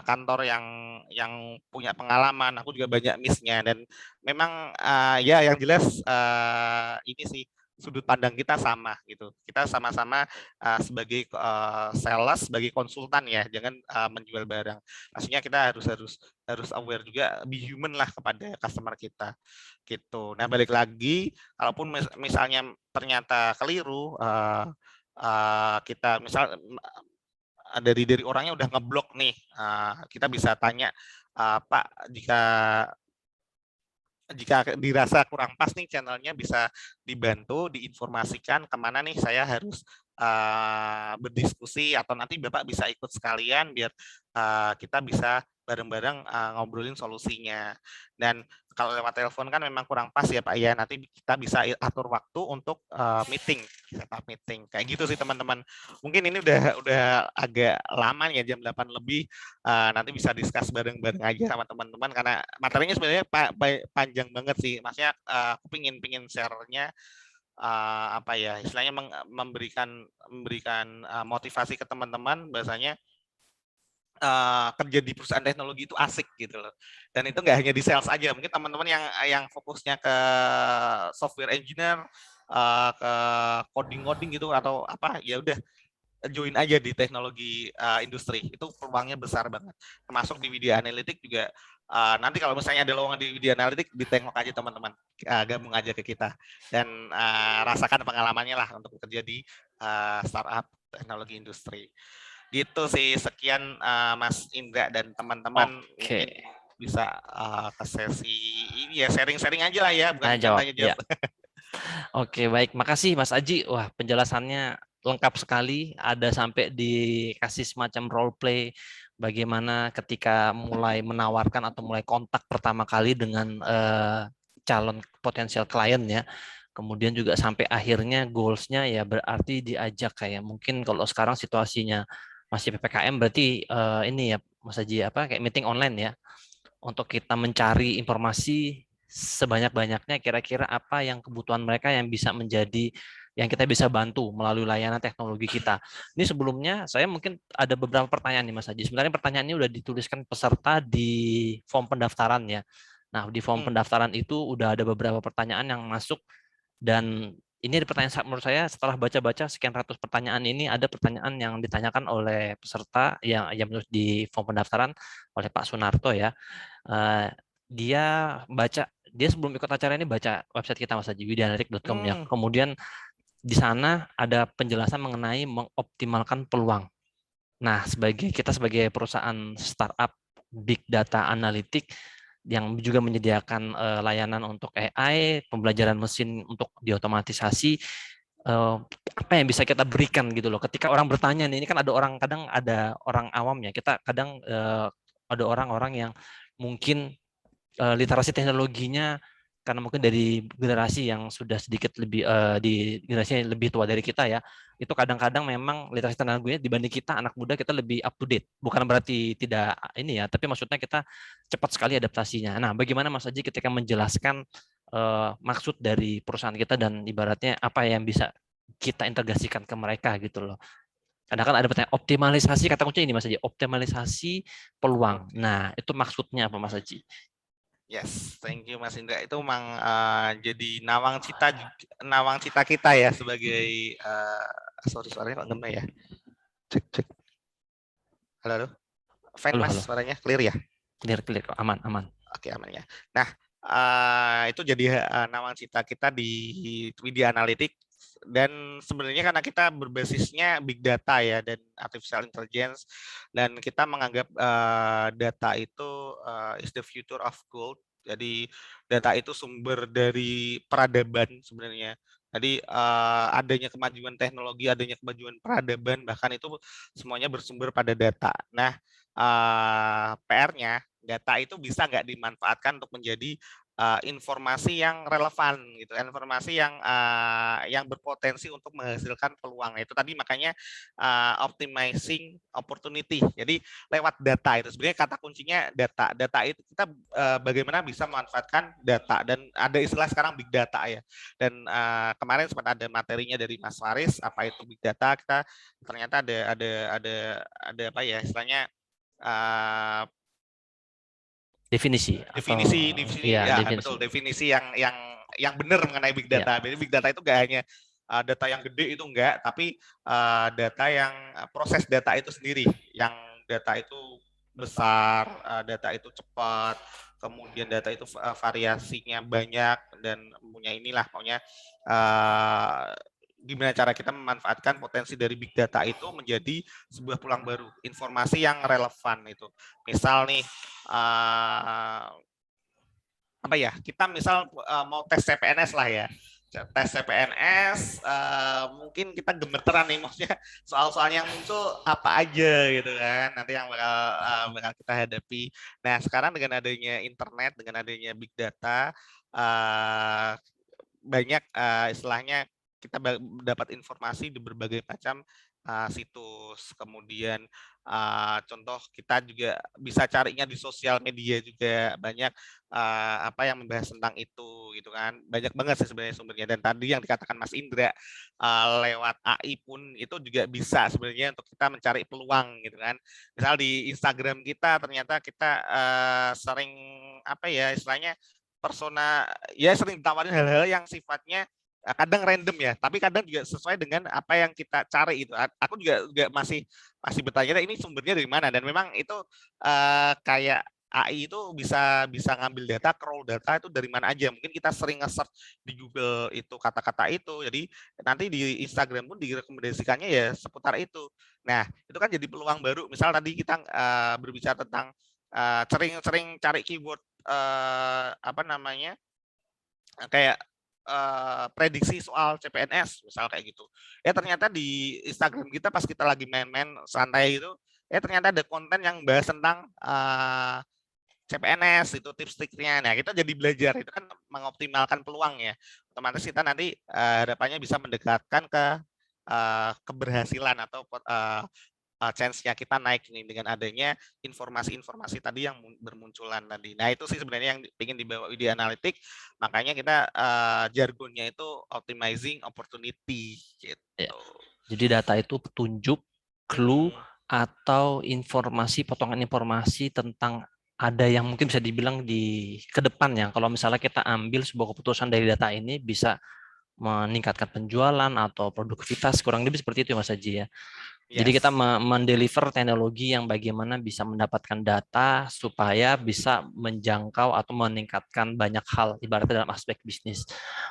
kantor yang punya pengalaman, aku juga banyak miss-nya dan memang ya yang jelas ini sih sudut pandang kita sama gitu. Kita sama-sama sebagai sales, sebagai konsultan ya, jangan menjual barang. Maksudnya kita harus aware juga, be human lah kepada customer kita gitu. Nah balik lagi, kalaupun misalnya ternyata keliru, kita misal dari orangnya udah ngeblok nih, kita bisa tanya, Pak jika dirasa kurang pas nih channelnya bisa dibantu, diinformasikan kemana nih saya harus berdiskusi atau nanti Bapak bisa ikut sekalian biar kita bisa bareng-bareng ngobrolin solusinya. Dan kalau lewat telepon kan memang kurang pas ya Pak ya, nanti kita bisa atur waktu untuk meeting, setup meeting. Kayak gitu sih teman-teman. Mungkin ini udah agak lama ya jam 8 lebih. Nanti bisa discuss bareng-bareng aja sama teman-teman karena materinya sebenarnya panjang banget sih. Maksudnya aku pingin share-nya apa ya istilahnya memberikan motivasi ke teman-teman bahasanya kerja di perusahaan teknologi itu asik gitu loh. Dan itu nggak hanya di sales aja, mungkin teman-teman yang fokusnya ke software engineer, ke coding gitu atau apa ya udah join aja di teknologi industri itu peluangnya besar banget. Termasuk di media analitik juga nanti kalau misalnya ada lowongan di media analitik ditengok aja teman-teman, gabung aja ke kita dan rasakan pengalamannya lah untuk bekerja di startup teknologi industri. Gitu sih, sekian Mas Indra dan teman-teman. Mungkin bisa ke sesi ini ya sharing-sharing aja lah ya, bukan tanya jawab. Ya. Oke, baik. Makasih Mas Aji. Wah, penjelasannya lengkap sekali. Ada sampai dikasih semacam role play bagaimana ketika mulai menawarkan atau mulai kontak pertama kali dengan calon potensial klien ya. Kemudian juga sampai akhirnya goals-nya ya berarti diajak kayak mungkin kalau sekarang situasinya masih PPKM berarti ini ya Mas Aji apa kayak meeting online ya untuk kita mencari informasi sebanyak-banyaknya kira-kira apa yang kebutuhan mereka yang bisa menjadi yang kita bisa bantu melalui layanan teknologi kita. Ini sebelumnya saya mungkin ada beberapa pertanyaan nih Mas Haji. Sebenarnya pertanyaan ini udah dituliskan peserta di form pendaftaran ya. Nah, di form pendaftaran itu udah ada beberapa pertanyaan yang masuk dan ini ada pertanyaan menurut saya setelah baca-baca sekian ratus pertanyaan ini ada pertanyaan yang ditanyakan oleh peserta yang menulis di form pendaftaran oleh Pak Sunarto ya. Dia sebelum ikut acara ini baca website kita Mas Haji widianalitik.com ya. Kemudian di sana ada penjelasan mengenai mengoptimalkan peluang. Nah, kita sebagai perusahaan startup big data analitik yang juga menyediakan layanan untuk AI, pembelajaran mesin untuk diotomatisasi, apa yang bisa kita berikan gitu loh. Ketika orang bertanya nih, ini kan ada orang, kadang ada orang awam ya, kita kadang ada orang-orang yang mungkin literasi teknologinya karena mungkin dari generasi yang sudah sedikit lebih di generasi yang lebih tua dari kita ya, itu kadang-kadang memang literasi teknologinya dibanding kita anak muda kita lebih up to date. Bukan berarti tidak ini ya, tapi maksudnya kita cepat sekali adaptasinya. Nah, bagaimana Mas Aji ketika menjelaskan maksud dari perusahaan kita dan ibaratnya apa yang bisa kita integrasikan ke mereka gitu loh. Karena kan ada pertanyaan optimalisasi, kata kunci ini Mas Aji, optimalisasi peluang. Nah, itu maksudnya apa Mas Aji? Yes, thank you Mas Indra. Itu memang jadi nawang cita kita ya sebagai sorry suaranya kok ngena ya. Cek cek. Halo, halo. Fine Halo, Mas, halo. suaranya clear ya? Clear, clear, aman, aman. Oke, aman ya. Nah, itu jadi nawang cita kita di Widya Analytics, dan sebenarnya karena kita berbasisnya big data ya dan artificial intelligence, dan kita menganggap data itu is the future of gold. Jadi data itu sumber dari peradaban sebenarnya. Jadi adanya kemajuan teknologi, adanya kemajuan peradaban, bahkan itu semuanya bersumber pada data. Nah, PR-nya data itu bisa nggak dimanfaatkan untuk menjadi informasi yang relevan gitu, informasi yang berpotensi untuk menghasilkan peluang. Itu tadi makanya optimizing opportunity. Jadi lewat data itu sebenarnya kata kuncinya data. Data itu kita bagaimana bisa memanfaatkan data, dan ada istilah sekarang big data ya. Dan kemarin sempat ada materinya dari Mas Faris apa itu big data. Kita ternyata ada apa ya istilahnya Definisi definisi atau definisi ya ya definisi. betul, definisi yang benar mengenai big Ya, data. Jadi big data itu gak hanya data yang gede itu enggak, tapi data yang proses data itu sendiri, yang data itu besar, data itu cepat, kemudian data itu variasinya banyak, dan punya inilah maunya gimana cara kita memanfaatkan potensi dari big data itu menjadi sebuah peluang baru, informasi yang relevan itu. Misal nih apa ya, kita misal mau tes CPNS lah ya, tes CPNS mungkin kita gemeteran nih, maksudnya soal-soal yang muncul apa aja gitu kan, nanti yang bakal kita hadapi. Nah sekarang dengan adanya internet, dengan adanya big data, banyak istilahnya kita dapat informasi di berbagai macam situs. Kemudian contoh kita juga bisa carinya di sosial media juga banyak apa yang membahas tentang itu gitu kan. Banyak banget sih sebenarnya sumbernya, dan tadi yang dikatakan Mas Indra lewat AI pun itu juga bisa sebenarnya untuk kita mencari peluang gitu kan. Misal di Instagram kita ternyata kita sering apa ya istilahnya persona ya, sering ditawarin hal-hal yang sifatnya kadang random ya, tapi kadang juga sesuai dengan apa yang kita cari itu. Aku juga masih bertanya ini sumbernya dari mana, dan memang itu kayak AI itu bisa bisa ngambil data, crawl data itu dari mana aja. Mungkin kita sering nge-search di Google itu kata-kata itu, jadi nanti di Instagram pun direkomendasikannya ya seputar itu. Nah, itu kan jadi peluang baru. Misal tadi kita berbicara tentang sering-sering cari keyword apa namanya kayak prediksi soal CPNS misal kayak gitu. Ya ternyata di Instagram kita pas kita lagi main-main santai itu, ya ternyata ada konten yang bahas tentang CPNS itu tips-tipsnya. Nah kita jadi belajar, itu kan mengoptimalkan peluang ya. Otomatis kita nanti harapannya bisa mendekatkan ke keberhasilan atau chance-nya kita naik nih dengan adanya informasi-informasi tadi yang bermunculan tadi. Nah itu sih sebenarnya yang ingin dibawa Widya Analytics, makanya kita jargonnya itu optimizing opportunity ya. gitu. Jadi data itu petunjuk, clue atau informasi, potongan informasi tentang ada yang mungkin bisa dibilang di ke depan ya. Kalau misalnya kita ambil sebuah keputusan dari data ini bisa meningkatkan penjualan atau produktivitas, kurang lebih seperti itu Mas Haji ya. Jadi kita Yes. mendeliver teknologi yang bagaimana bisa mendapatkan data supaya bisa menjangkau atau meningkatkan banyak hal ibaratnya dalam aspek bisnis.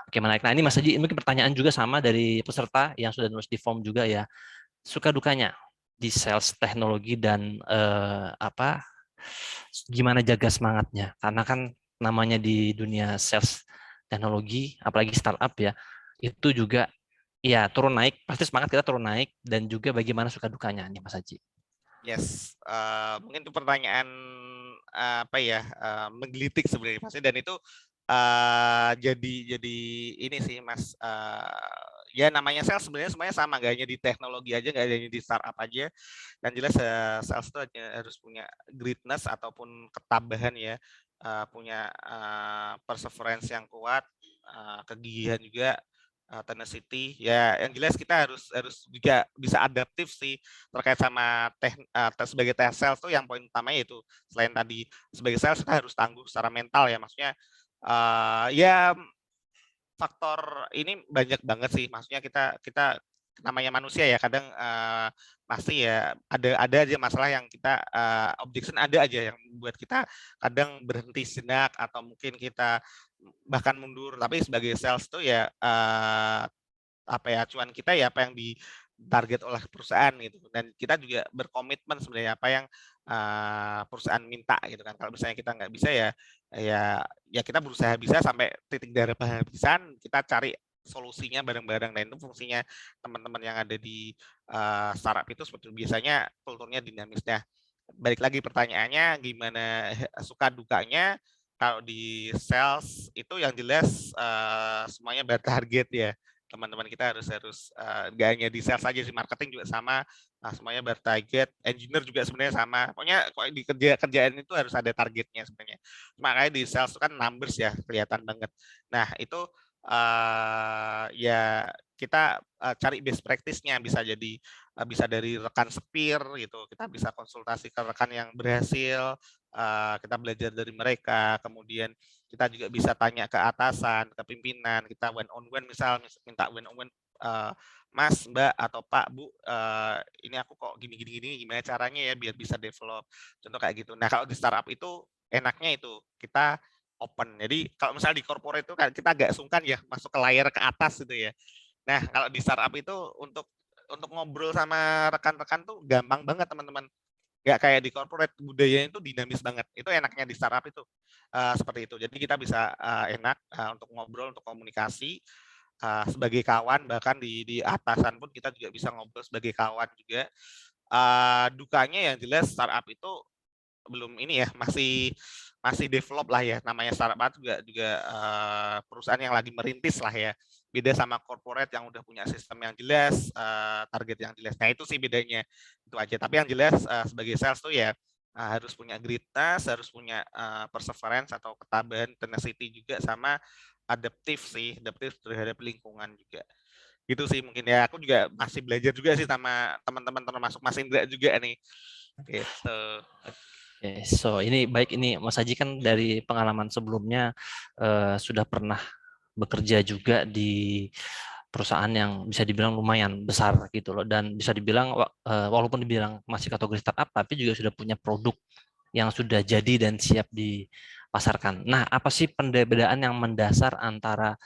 Oke, menarik. Nah ini Mas Haji, mungkin pertanyaan juga sama dari peserta yang sudah nulis di form juga ya. Suka dukanya di sales teknologi dan apa? Gimana jaga semangatnya? Karena kan namanya di dunia sales teknologi, apalagi startup ya, itu juga Iya, turun naik, pasti semangat kita turun naik, dan juga bagaimana suka dukanya nih Mas Haji. Yes, mungkin itu pertanyaan apa ya, menggelitik sebenarnya Mas, dan itu jadi ini sih Mas, ya namanya sales sebenarnya semuanya sama, nggak hanya di teknologi aja, nggak hanya di startup aja. Yang jelas sales itu harus punya greatness ataupun ketabahan ya, punya perseverance yang kuat, kegigihan juga, tenacity. Ya, yang jelas kita harus juga bisa adaptif sih terkait sama sebagai sales tuh yang poin utamanya itu selain tadi sebagai sales kita harus tangguh secara mental ya, maksudnya ya faktor ini banyak banget sih, maksudnya kita kita namanya manusia ya kadang pasti ya ada aja masalah yang kita objection ada aja yang buat kita kadang berhenti sejenak atau mungkin kita bahkan mundur, tapi sebagai sales tuh ya apa ya, acuan kita ya apa yang ditarget oleh perusahaan gitu, dan kita juga berkomitmen sebenarnya apa yang perusahaan minta gitu kan. Kalau misalnya kita nggak bisa ya ya kita berusaha bisa sampai titik darah penghabisan, kita cari solusinya bareng-bareng. Nah itu fungsinya teman-teman yang ada di startup itu seperti biasanya kulturnya dinamis. Nah, balik lagi pertanyaannya gimana suka dukanya, kalau di sales itu yang jelas semuanya bertarget ya. Teman-teman kita harus harus nggak hanya di sales aja sih, marketing juga sama, semuanya bertarget, engineer juga sebenarnya sama. Pokoknya kalau di kerjaan itu harus ada targetnya sebenarnya. Makanya di sales itu kan numbers ya kelihatan banget. Nah itu ya kita cari best practice-nya, bisa jadi bisa dari rekan sepir gitu, kita bisa konsultasi ke rekan yang berhasil, kita belajar dari mereka, kemudian kita juga bisa tanya ke atasan, ke pimpinan, kita one on one minta one on one, Mas, Mbak, atau Pak, Bu, ini aku kok gini gini gini, gimana caranya ya biar bisa develop, contoh kayak gitu. Nah, kalau di startup itu enaknya itu, kita open. Jadi kalau misalnya di corporate itu kan kita agak sungkan ya masuk ke layar ke atas gitu ya. Nah, kalau di startup itu untuk ngobrol sama rekan-rekan tuh gampang banget teman-teman. Nggak kayak di corporate, budayanya itu dinamis banget. Itu enaknya di startup itu, seperti itu. Jadi kita bisa, enak, untuk ngobrol, untuk komunikasi, sebagai kawan, bahkan di atasan pun kita juga bisa ngobrol sebagai kawan juga. Dukanya yang jelas startup itu belum ini ya, masih masih develop lah ya, namanya startup juga perusahaan yang lagi merintis lah ya. Beda sama corporate yang udah punya sistem yang jelas, target yang jelas. Nah itu sih bedanya, itu aja. Tapi yang jelas sebagai sales tuh ya harus punya gritness, harus punya perseverance atau ketabahan, tenacity juga, sama adaptif terhadap lingkungan juga. Gitu sih mungkin ya, aku juga masih belajar juga sih sama teman-teman termasuk Mas Indra juga nih. Gitu. Oke, so ini baik, ini Mas Haji kan dari pengalaman sebelumnya sudah pernah bekerja juga di perusahaan yang bisa dibilang lumayan besar gitu loh, dan bisa dibilang walaupun dibilang masih kategori startup tapi juga sudah punya produk yang sudah jadi dan siap dipasarkan. Nah, apa sih perbedaan yang mendasar antara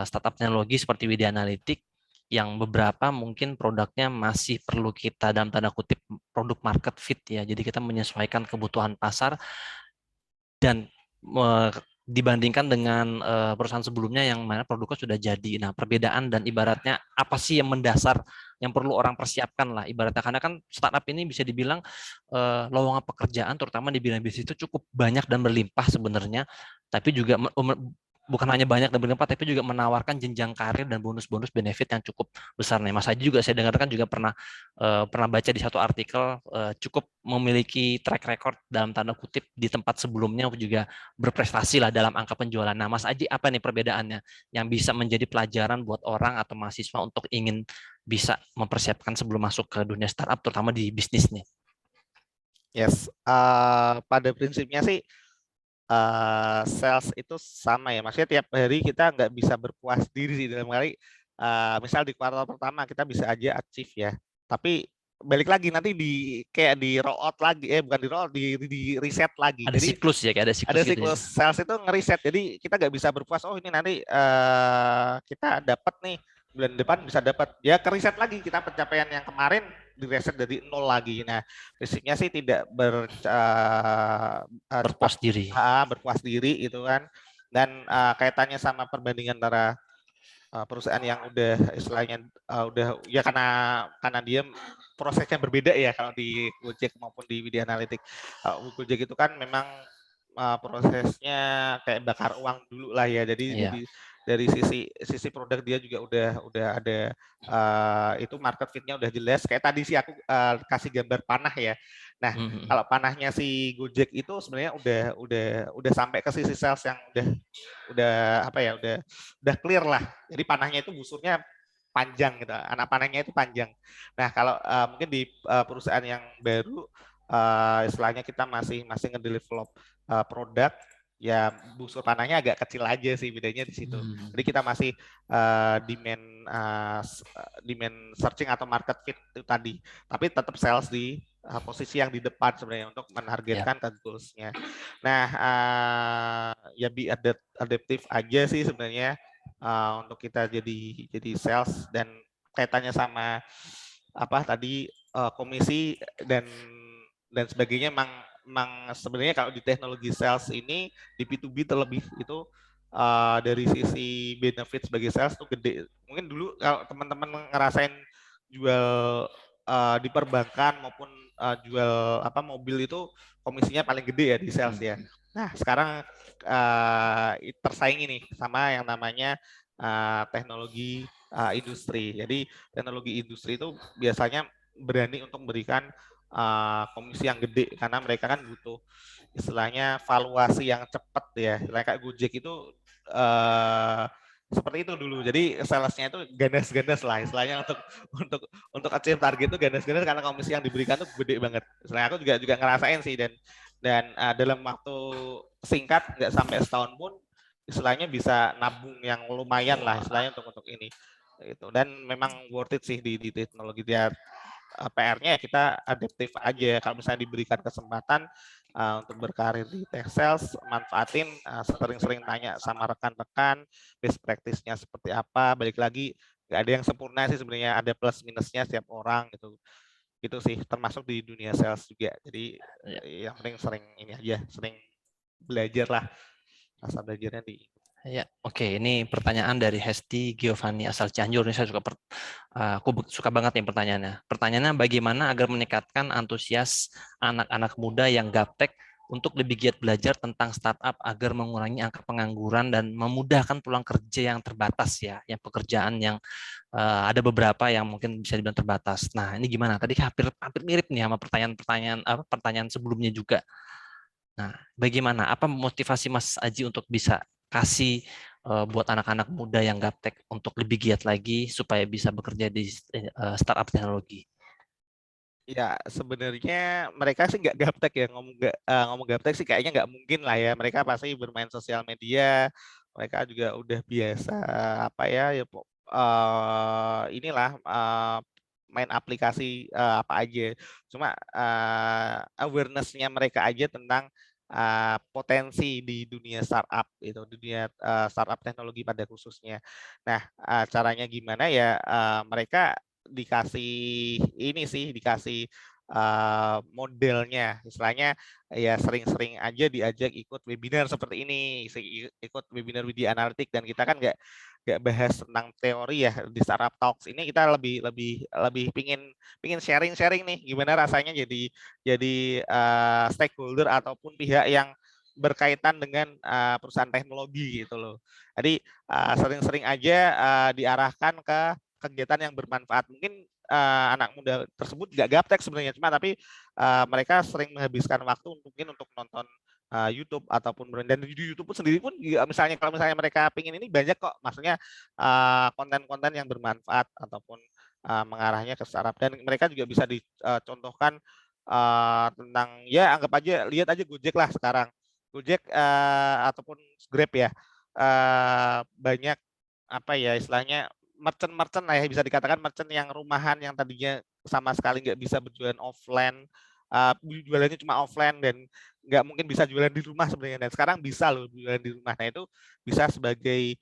startup teknologi seperti Widya Analytic yang beberapa mungkin produknya masih perlu kita dalam tanda kutip produk market fit ya. Jadi kita menyesuaikan kebutuhan pasar dan dibandingkan dengan perusahaan sebelumnya yang mana produknya sudah jadi. Nah, perbedaan dan ibaratnya apa sih yang mendasar yang perlu orang persiapkan lah ibaratnya, karena kan startup ini bisa dibilang lowongan pekerjaan terutama di bidang bisnis itu cukup banyak dan berlimpah sebenarnya, tapi juga bukan hanya banyak dan berlimpah tapi juga menawarkan jenjang karir dan bonus-bonus benefit yang cukup besar nih. Mas Haji juga saya dengarkan juga pernah baca di satu artikel cukup memiliki track record dalam tanda kutip di tempat sebelumnya juga berprestasi lah dalam angka penjualan. Nah, Mas Aji, apa nih perbedaannya yang bisa menjadi pelajaran buat orang atau mahasiswa untuk ingin bisa mempersiapkan sebelum masuk ke dunia startup, terutama di bisnis nih? Yes, pada prinsipnya sih sales itu sama ya, maksudnya tiap hari kita nggak bisa berpuas diri sih, dalam kali misal di kuartal pertama kita bisa aja achieve ya, tapi balik lagi nanti kayak di roll out lagi, bukan di roll out, di reset lagi. Ada Jadi siklus ya, kayak ada ada siklus gitu ya. siklus sales itu ngeriset, jadi kita nggak bisa berpuas, oh ini nanti kita dapat nih bulan depan bisa dapat, ya keriset lagi kita pencapaian yang kemarin direset dari nol lagi. Nah prinsipnya sih tidak cepat Berpuas diri. berpuas diri gitu kan, dan kaitannya sama perbandingan antara perusahaan yang udah istilahnya udah ya karena dia prosesnya berbeda ya kalau di Gojek maupun di Widya Analytics. Gojek itu kan memang prosesnya kayak bakar uang dulu lah ya. Jadi Iya. dari sisi produk dia juga udah ada itu market fit-nya udah jelas. Kayak tadi sih aku kasih gambar panah ya. Nah, Mhm. kalau panahnya si Gojek itu sebenarnya udah sampai ke sisi sales yang udah apa ya udah clear lah. Jadi panahnya itu busurnya panjang gitu. Anak panahnya itu panjang. Nah, kalau mungkin di perusahaan yang baru istilahnya kita masih masih ngedevelop produk ya busur panahnya agak kecil aja sih bedanya di situ. Jadi kita masih demand searching atau market fit itu tadi. Tapi tetap sales di posisi yang di depan sebenarnya untuk Ya. menargetkan ke goals-nya. Nah, ya be adaptif aja sih sebenarnya untuk kita jadi sales dan kaitannya sama apa tadi komisi dan sebagainya memang sebenarnya kalau di teknologi sales ini di B2B terlebih itu dari sisi benefit sebagai sales tuh gede. Mungkin dulu kalau teman-teman ngerasain jual di perbankan maupun jual apa mobil itu komisinya paling gede ya di sales ya. Nah, sekarang tersaing ini sama yang namanya teknologi industri. Jadi teknologi industri itu biasanya berani untuk memberikan komisi yang gede karena mereka kan butuh istilahnya valuasi yang cepat ya. Istilahnya kayak Gojek itu uh, seperti itu dulu. Jadi salesnya itu ganas-ganas lah istilahnya untuk achieve target itu ganas-ganas karena komisi yang diberikan tuh gede banget. Istilahnya aku juga ngerasain sih dan dalam waktu singkat nggak sampai setahun pun istilahnya bisa nabung yang lumayan lah istilahnya untuk ini itu dan memang worth it sih di teknologi dia. PR-nya ya kita adaptif aja kalau misalnya diberikan kesempatan untuk berkarir di tech sales manfaatin sering-sering tanya sama rekan-rekan best practice-nya seperti apa balik lagi nggak ada yang sempurna sih sebenarnya ada plus minusnya setiap orang gitu itu sih termasuk di dunia sales juga jadi Ya. yang penting sering ini aja sering belajar lah asal belajarnya di Ya, oke. Ini pertanyaan dari Hesti Giovanni asal Cianjur. Ini saya aku suka banget nih pertanyaannya. Pertanyaannya bagaimana agar meningkatkan antusias anak-anak muda yang gaptek untuk lebih giat belajar tentang startup agar mengurangi angka pengangguran dan memudahkan peluang kerja yang terbatas ya, yang pekerjaan yang ada beberapa yang mungkin bisa dibilang terbatas. Nah, ini gimana? Tadi hampir hampir mirip nih sama pertanyaan sebelumnya juga. Nah, bagaimana? Apa motivasi Mas Aji untuk bisa kasih buat anak-anak muda yang gaptek untuk lebih giat lagi supaya bisa bekerja di startup teknologi? Ya, sebenarnya mereka sih nggak gaptek ya ngomong gaptek sih kayaknya nggak mungkin lah ya. Mereka pasti bermain sosial media, mereka juga udah biasa apa ya inilah main aplikasi apa aja. Cuma awareness-nya mereka aja tentang potensi di dunia startup itu, dunia startup teknologi pada khususnya. Nah, caranya gimana ya? Mereka dikasih ini sih dikasih modelnya istilahnya ya sering-sering aja diajak ikut webinar seperti ini ikut webinar Widya Analitik dan kita kan nggak bahas tentang teori ya di startup talks ini kita lebih lebih lebih pingin sharing-sharing nih gimana rasanya jadi stakeholder ataupun pihak yang berkaitan dengan perusahaan teknologi gitu loh. Jadi sering-sering aja diarahkan ke kegiatan yang bermanfaat. Mungkin anak muda tersebut nggak gaptek sebenarnya, cuma tapi mereka sering menghabiskan waktu mungkin untuk nonton YouTube ataupun dan di YouTube pun sendiri pun misalnya kalau misalnya mereka pingin ini banyak kok, maksudnya konten-konten yang bermanfaat ataupun mengarahnya ke startup dan mereka juga bisa dicontohkan tentang ya anggap aja lihat aja Gojek lah sekarang Gojek ataupun Grab ya banyak apa ya istilahnya merchant lah ya bisa dikatakan merchant yang rumahan yang tadinya sama sekali nggak bisa berjualan offline jualannya cuma offline dan nggak mungkin bisa jualan di rumah sebenarnya dan sekarang bisa loh jualan di rumah nah itu bisa sebagai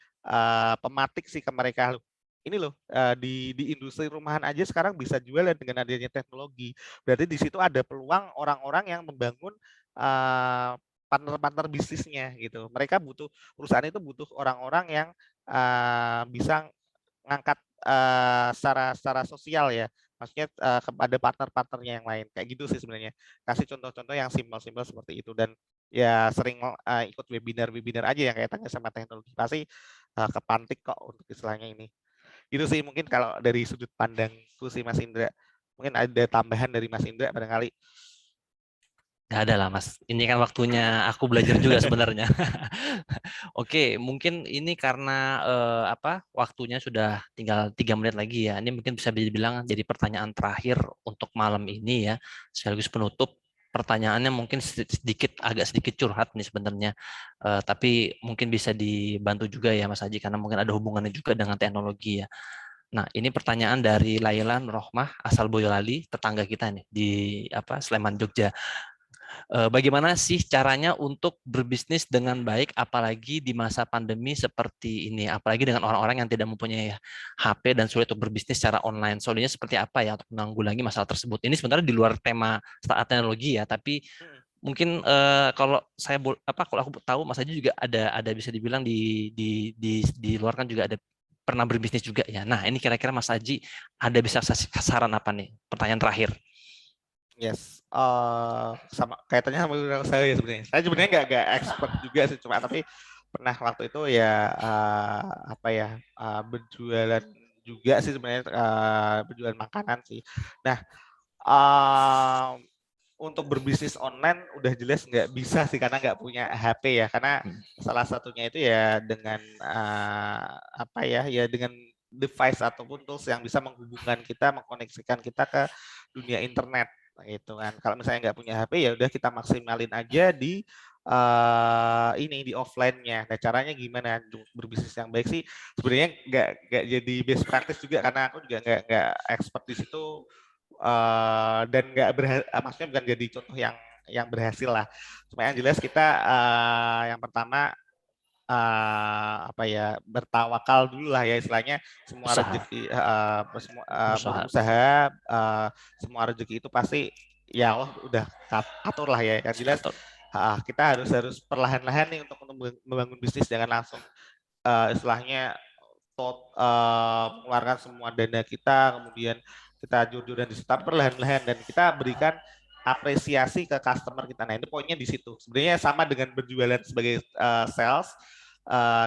pematik sih ke mereka loh ini loh di industri rumahan aja sekarang bisa jualan dengan adanya teknologi berarti di situ ada peluang orang-orang yang membangun partner-partner bisnisnya gitu mereka butuh perusahaan itu butuh orang-orang yang bisa ngangkat secara secara sosial ya, maksudnya kepada partner-partnernya yang lain kayak gitu sih sebenarnya. Kasih contoh-contoh yang simpel-simpel seperti itu dan ya sering ikut webinar-webinar aja yang kaitannya sama teknologi pasti kepantik kok untuk istilahnya ini. Itu sih mungkin kalau dari sudut pandangku sih Mas Indra. Mungkin ada tambahan dari Mas Indra barangkali. Nggak ada lah Mas. Ini kan waktunya aku belajar juga sebenarnya. Oke, mungkin ini karena waktunya sudah tinggal 3 menit lagi ya. Ini mungkin bisa dibilang jadi pertanyaan terakhir untuk malam ini ya, sekaligus penutup. Pertanyaannya mungkin agak sedikit curhat nih sebenarnya, tapi mungkin bisa dibantu juga ya Mas Haji karena mungkin ada hubungannya juga dengan teknologi ya. Nah, ini pertanyaan dari Laila Rohmah asal Boyolali, tetangga kita nih di Sleman, Jogja. Bagaimana sih caranya untuk berbisnis dengan baik, apalagi di masa pandemi seperti ini, apalagi dengan orang-orang yang tidak mempunyai HP dan sulit untuk berbisnis secara online. Solusinya seperti apa ya untuk menanggulangi masalah tersebut? Ini sebenarnya di luar tema startup teknologi ya, tapi mungkin kalau kalau aku tahu Mas Haji juga ada bisa dibilang di luar kan juga ada pernah berbisnis juga ya. Nah, ini kira-kira Mas Haji ada bisa kasih saran apa nih? Pertanyaan terakhir. Yes, sama kaitannya sama bidang saya ya sebenarnya. Saya sebenarnya nggak expert juga sih, cuma tapi pernah waktu itu ya berjualan juga sih sebenarnya, berjualan makanan sih. Nah, untuk berbisnis online udah jelas nggak bisa sih karena nggak punya HP ya. Karena salah satunya itu ya dengan dengan device ataupun tools yang bisa menghubungkan kita, mengkoneksikan kita ke dunia internet gitu kan. Kalau misalnya nggak punya HP ya udah kita maksimalin aja di di offline-nya. Nah, caranya gimana berbisnis yang baik sih? Sebenarnya nggak jadi best practice juga karena aku juga nggak expert di situ dan nggak maksudnya bukan jadi contoh yang berhasil lah. Cuma yang jelas kita yang pertama bertawakal dulu lah ya istilahnya semua Usaha. rezeki Berusaha. berusaha semua rezeki itu pasti ya Allah udah atur lah ya yang jelas kita harus perlahan-lahan nih untuk membangun bisnis jangan langsung istilahnya mengeluarkan semua dana kita kemudian kita jor-joran di situ perlahan-lahan dan kita berikan apresiasi ke customer kita. Nah, ini poinnya di situ. Sebenarnya sama dengan berjualan sebagai sales,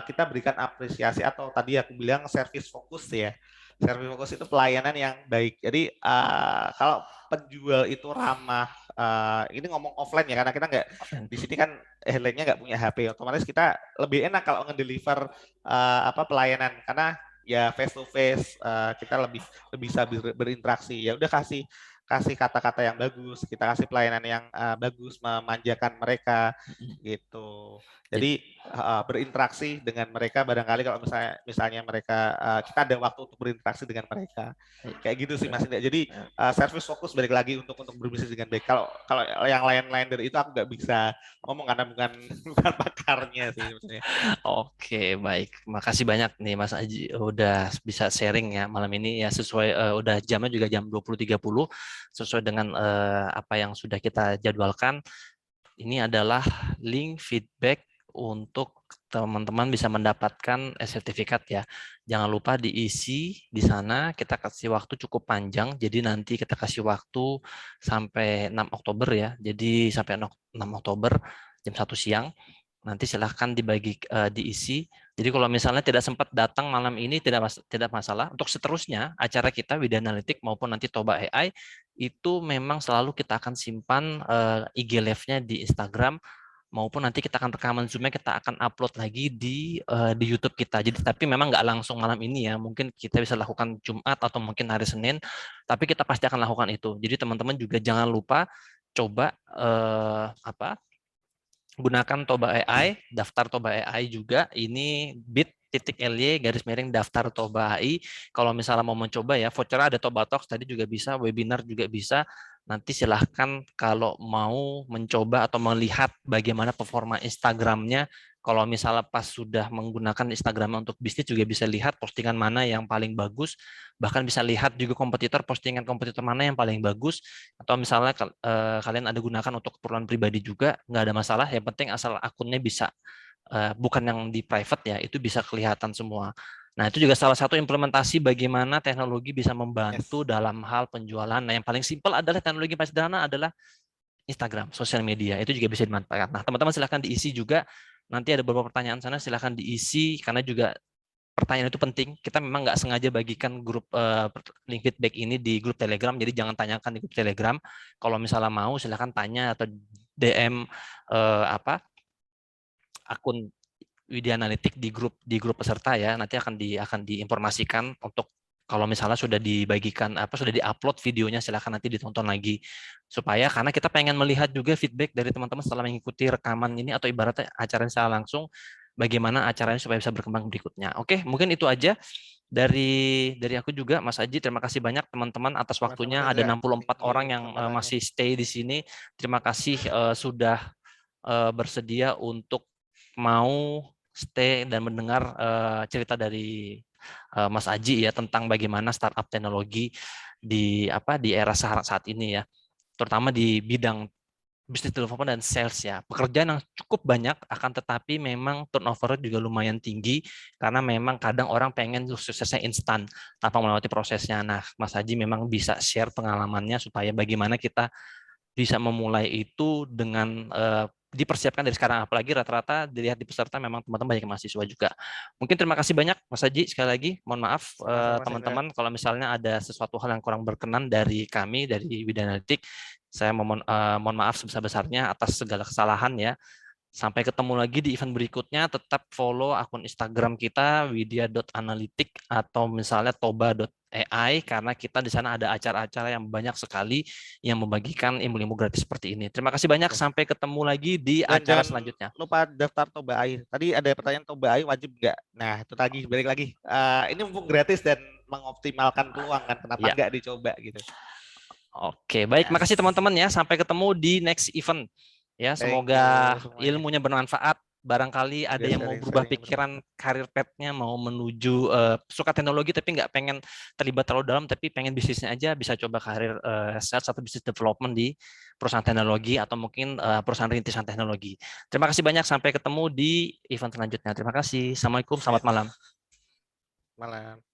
kita berikan apresiasi atau tadi aku bilang service fokus ya. Service fokus itu pelayanan yang baik. Jadi kalau penjual itu ramah, ini ngomong offline ya karena kita nggak di sini kan headline-nya nggak punya HP, otomatis kita lebih enak kalau ngedeliver pelayanan karena ya face to face kita lebih bisa berinteraksi. Ya udah kasih kata-kata yang bagus, kita kasih pelayanan yang bagus, memanjakan mereka gitu. Jadi berinteraksi dengan mereka barangkali kalau misalnya mereka kita ada waktu untuk berinteraksi dengan mereka. Kayak gitu sih Mas Indra. Jadi service fokus balik lagi untuk berbisnis dengan baik. Kalau yang lain-lain dari itu aku nggak bisa ngomong karena bukan bukan pakarnya sih maksudnya. Oke, baik. Makasih banyak nih Mas Aji udah bisa sharing ya malam ini ya sesuai udah jamnya juga jam 20.30 sesuai dengan apa yang sudah kita jadwalkan. Ini adalah link feedback untuk teman-teman bisa mendapatkan sertifikat ya. Jangan lupa diisi di sana, kita kasih waktu cukup panjang, jadi nanti kita kasih waktu sampai 6 Oktober ya. Jadi sampai 6 Oktober jam 1 siang. Nanti silahkan diisi. Jadi kalau misalnya tidak sempat datang malam ini tidak masalah. Untuk seterusnya acara kita Widya Analitik maupun nanti Toba AI itu memang selalu kita akan simpan IG live-nya di Instagram maupun nanti kita akan rekaman Zoom-nya kita akan upload lagi di YouTube kita. Jadi tapi memang nggak langsung malam ini ya. Mungkin kita bisa lakukan Jumat atau mungkin hari Senin, tapi kita pasti akan lakukan itu. Jadi teman-teman juga jangan lupa coba gunakan Toba AI, daftar Toba AI juga, ini bit.ly daftar Toba AI. Kalau misalnya mau mencoba ya, voucher ada Toba Talks tadi juga bisa, webinar juga bisa. Nanti silahkan kalau mau mencoba atau melihat bagaimana performa Instagramnya. Kalau misalnya pas sudah menggunakan Instagram untuk bisnis juga bisa lihat postingan mana yang paling bagus. Bahkan bisa lihat juga postingan kompetitor mana yang paling bagus. Atau misalnya kalian ada gunakan untuk keperluan pribadi juga, nggak ada masalah. Yang penting asal akunnya bisa bukan yang di private ya, itu bisa kelihatan semua. Nah, itu juga salah satu implementasi bagaimana teknologi bisa membantu Yes. dalam hal penjualan. Nah, yang paling simpel adalah teknologi paling sederhana adalah Instagram, sosial media. Itu juga bisa dimanfaatkan. Nah, teman-teman silahkan diisi juga. Nanti ada beberapa pertanyaan sana, silahkan diisi, karena juga pertanyaan itu penting. Kita memang nggak sengaja bagikan grup link feedback ini di grup Telegram, jadi jangan tanyakan di grup Telegram. Kalau misalnya mau, silahkan tanya atau DM akun Widya Analitik di grup peserta ya. Nanti akan diinformasikan untuk kalau misalnya sudah dibagikan sudah diupload videonya, silahkan nanti ditonton lagi supaya karena kita pengen melihat juga feedback dari teman-teman setelah mengikuti rekaman ini atau ibaratnya acara secara langsung bagaimana acaranya supaya bisa berkembang berikutnya. Oke, mungkin itu aja dari aku juga Mas Aji. Terima kasih banyak teman-teman atas Sama-sama waktunya. Ada Reza. 64 Thank orang you yang kesempatannya. masih stay di sini. Terima kasih sudah bersedia untuk mau stay dan mendengar cerita dari Mas Aji ya tentang bagaimana startup teknologi di era saat ini ya, terutama di bidang business development dan sales ya. Pekerjaan yang cukup banyak, akan tetapi memang turnover juga lumayan tinggi karena memang kadang orang pengen suksesnya instan tanpa melewati prosesnya. Nah, Mas Haji memang bisa share pengalamannya supaya bagaimana kita bisa memulai itu dengan dipersiapkan dari sekarang, apalagi rata-rata dilihat di peserta memang teman-teman banyak mahasiswa juga. Mungkin terima kasih banyak Mas Haji, sekali lagi mohon maaf Sama-sama Mas Hendra. teman-teman kalau misalnya ada sesuatu hal yang kurang berkenan dari kami dari Widya Analitik, saya mohon maaf sebesar-besarnya atas segala kesalahan ya. Sampai ketemu lagi di event berikutnya, tetap follow akun Instagram kita widya.analitik atau misalnya toba.ai karena kita di sana ada acara-acara yang banyak sekali yang membagikan ilmu-ilmu gratis seperti ini. Terima kasih banyak, Yes. sampai ketemu lagi di Dan acara jangan selanjutnya. lupa daftar Toba Air. Tadi ada pertanyaan Toba Air wajib nggak? Nah, itu lagi balik lagi. Ini mumpung gratis dan mengoptimalkan peluang kan, kenapa Ya, nggak dicoba gitu? oke, baik, makasih Yes. teman-teman ya. Sampai ketemu di next event. Ya, Thank semoga you semuanya. ilmunya bermanfaat. Barangkali ada Juga yang mau berubah sharing-sharingnya pikiran bermanfaat. karir path-nya, mau menuju suka teknologi tapi nggak pengen terlibat terlalu dalam, tapi pengen bisnisnya aja, bisa coba karir sales atau bisnis development di perusahaan teknologi atau mungkin perusahaan rintisan teknologi. Terima kasih banyak, sampai ketemu di event selanjutnya. Terima kasih. Assalamualaikum, selamat Yes. malam. Malam.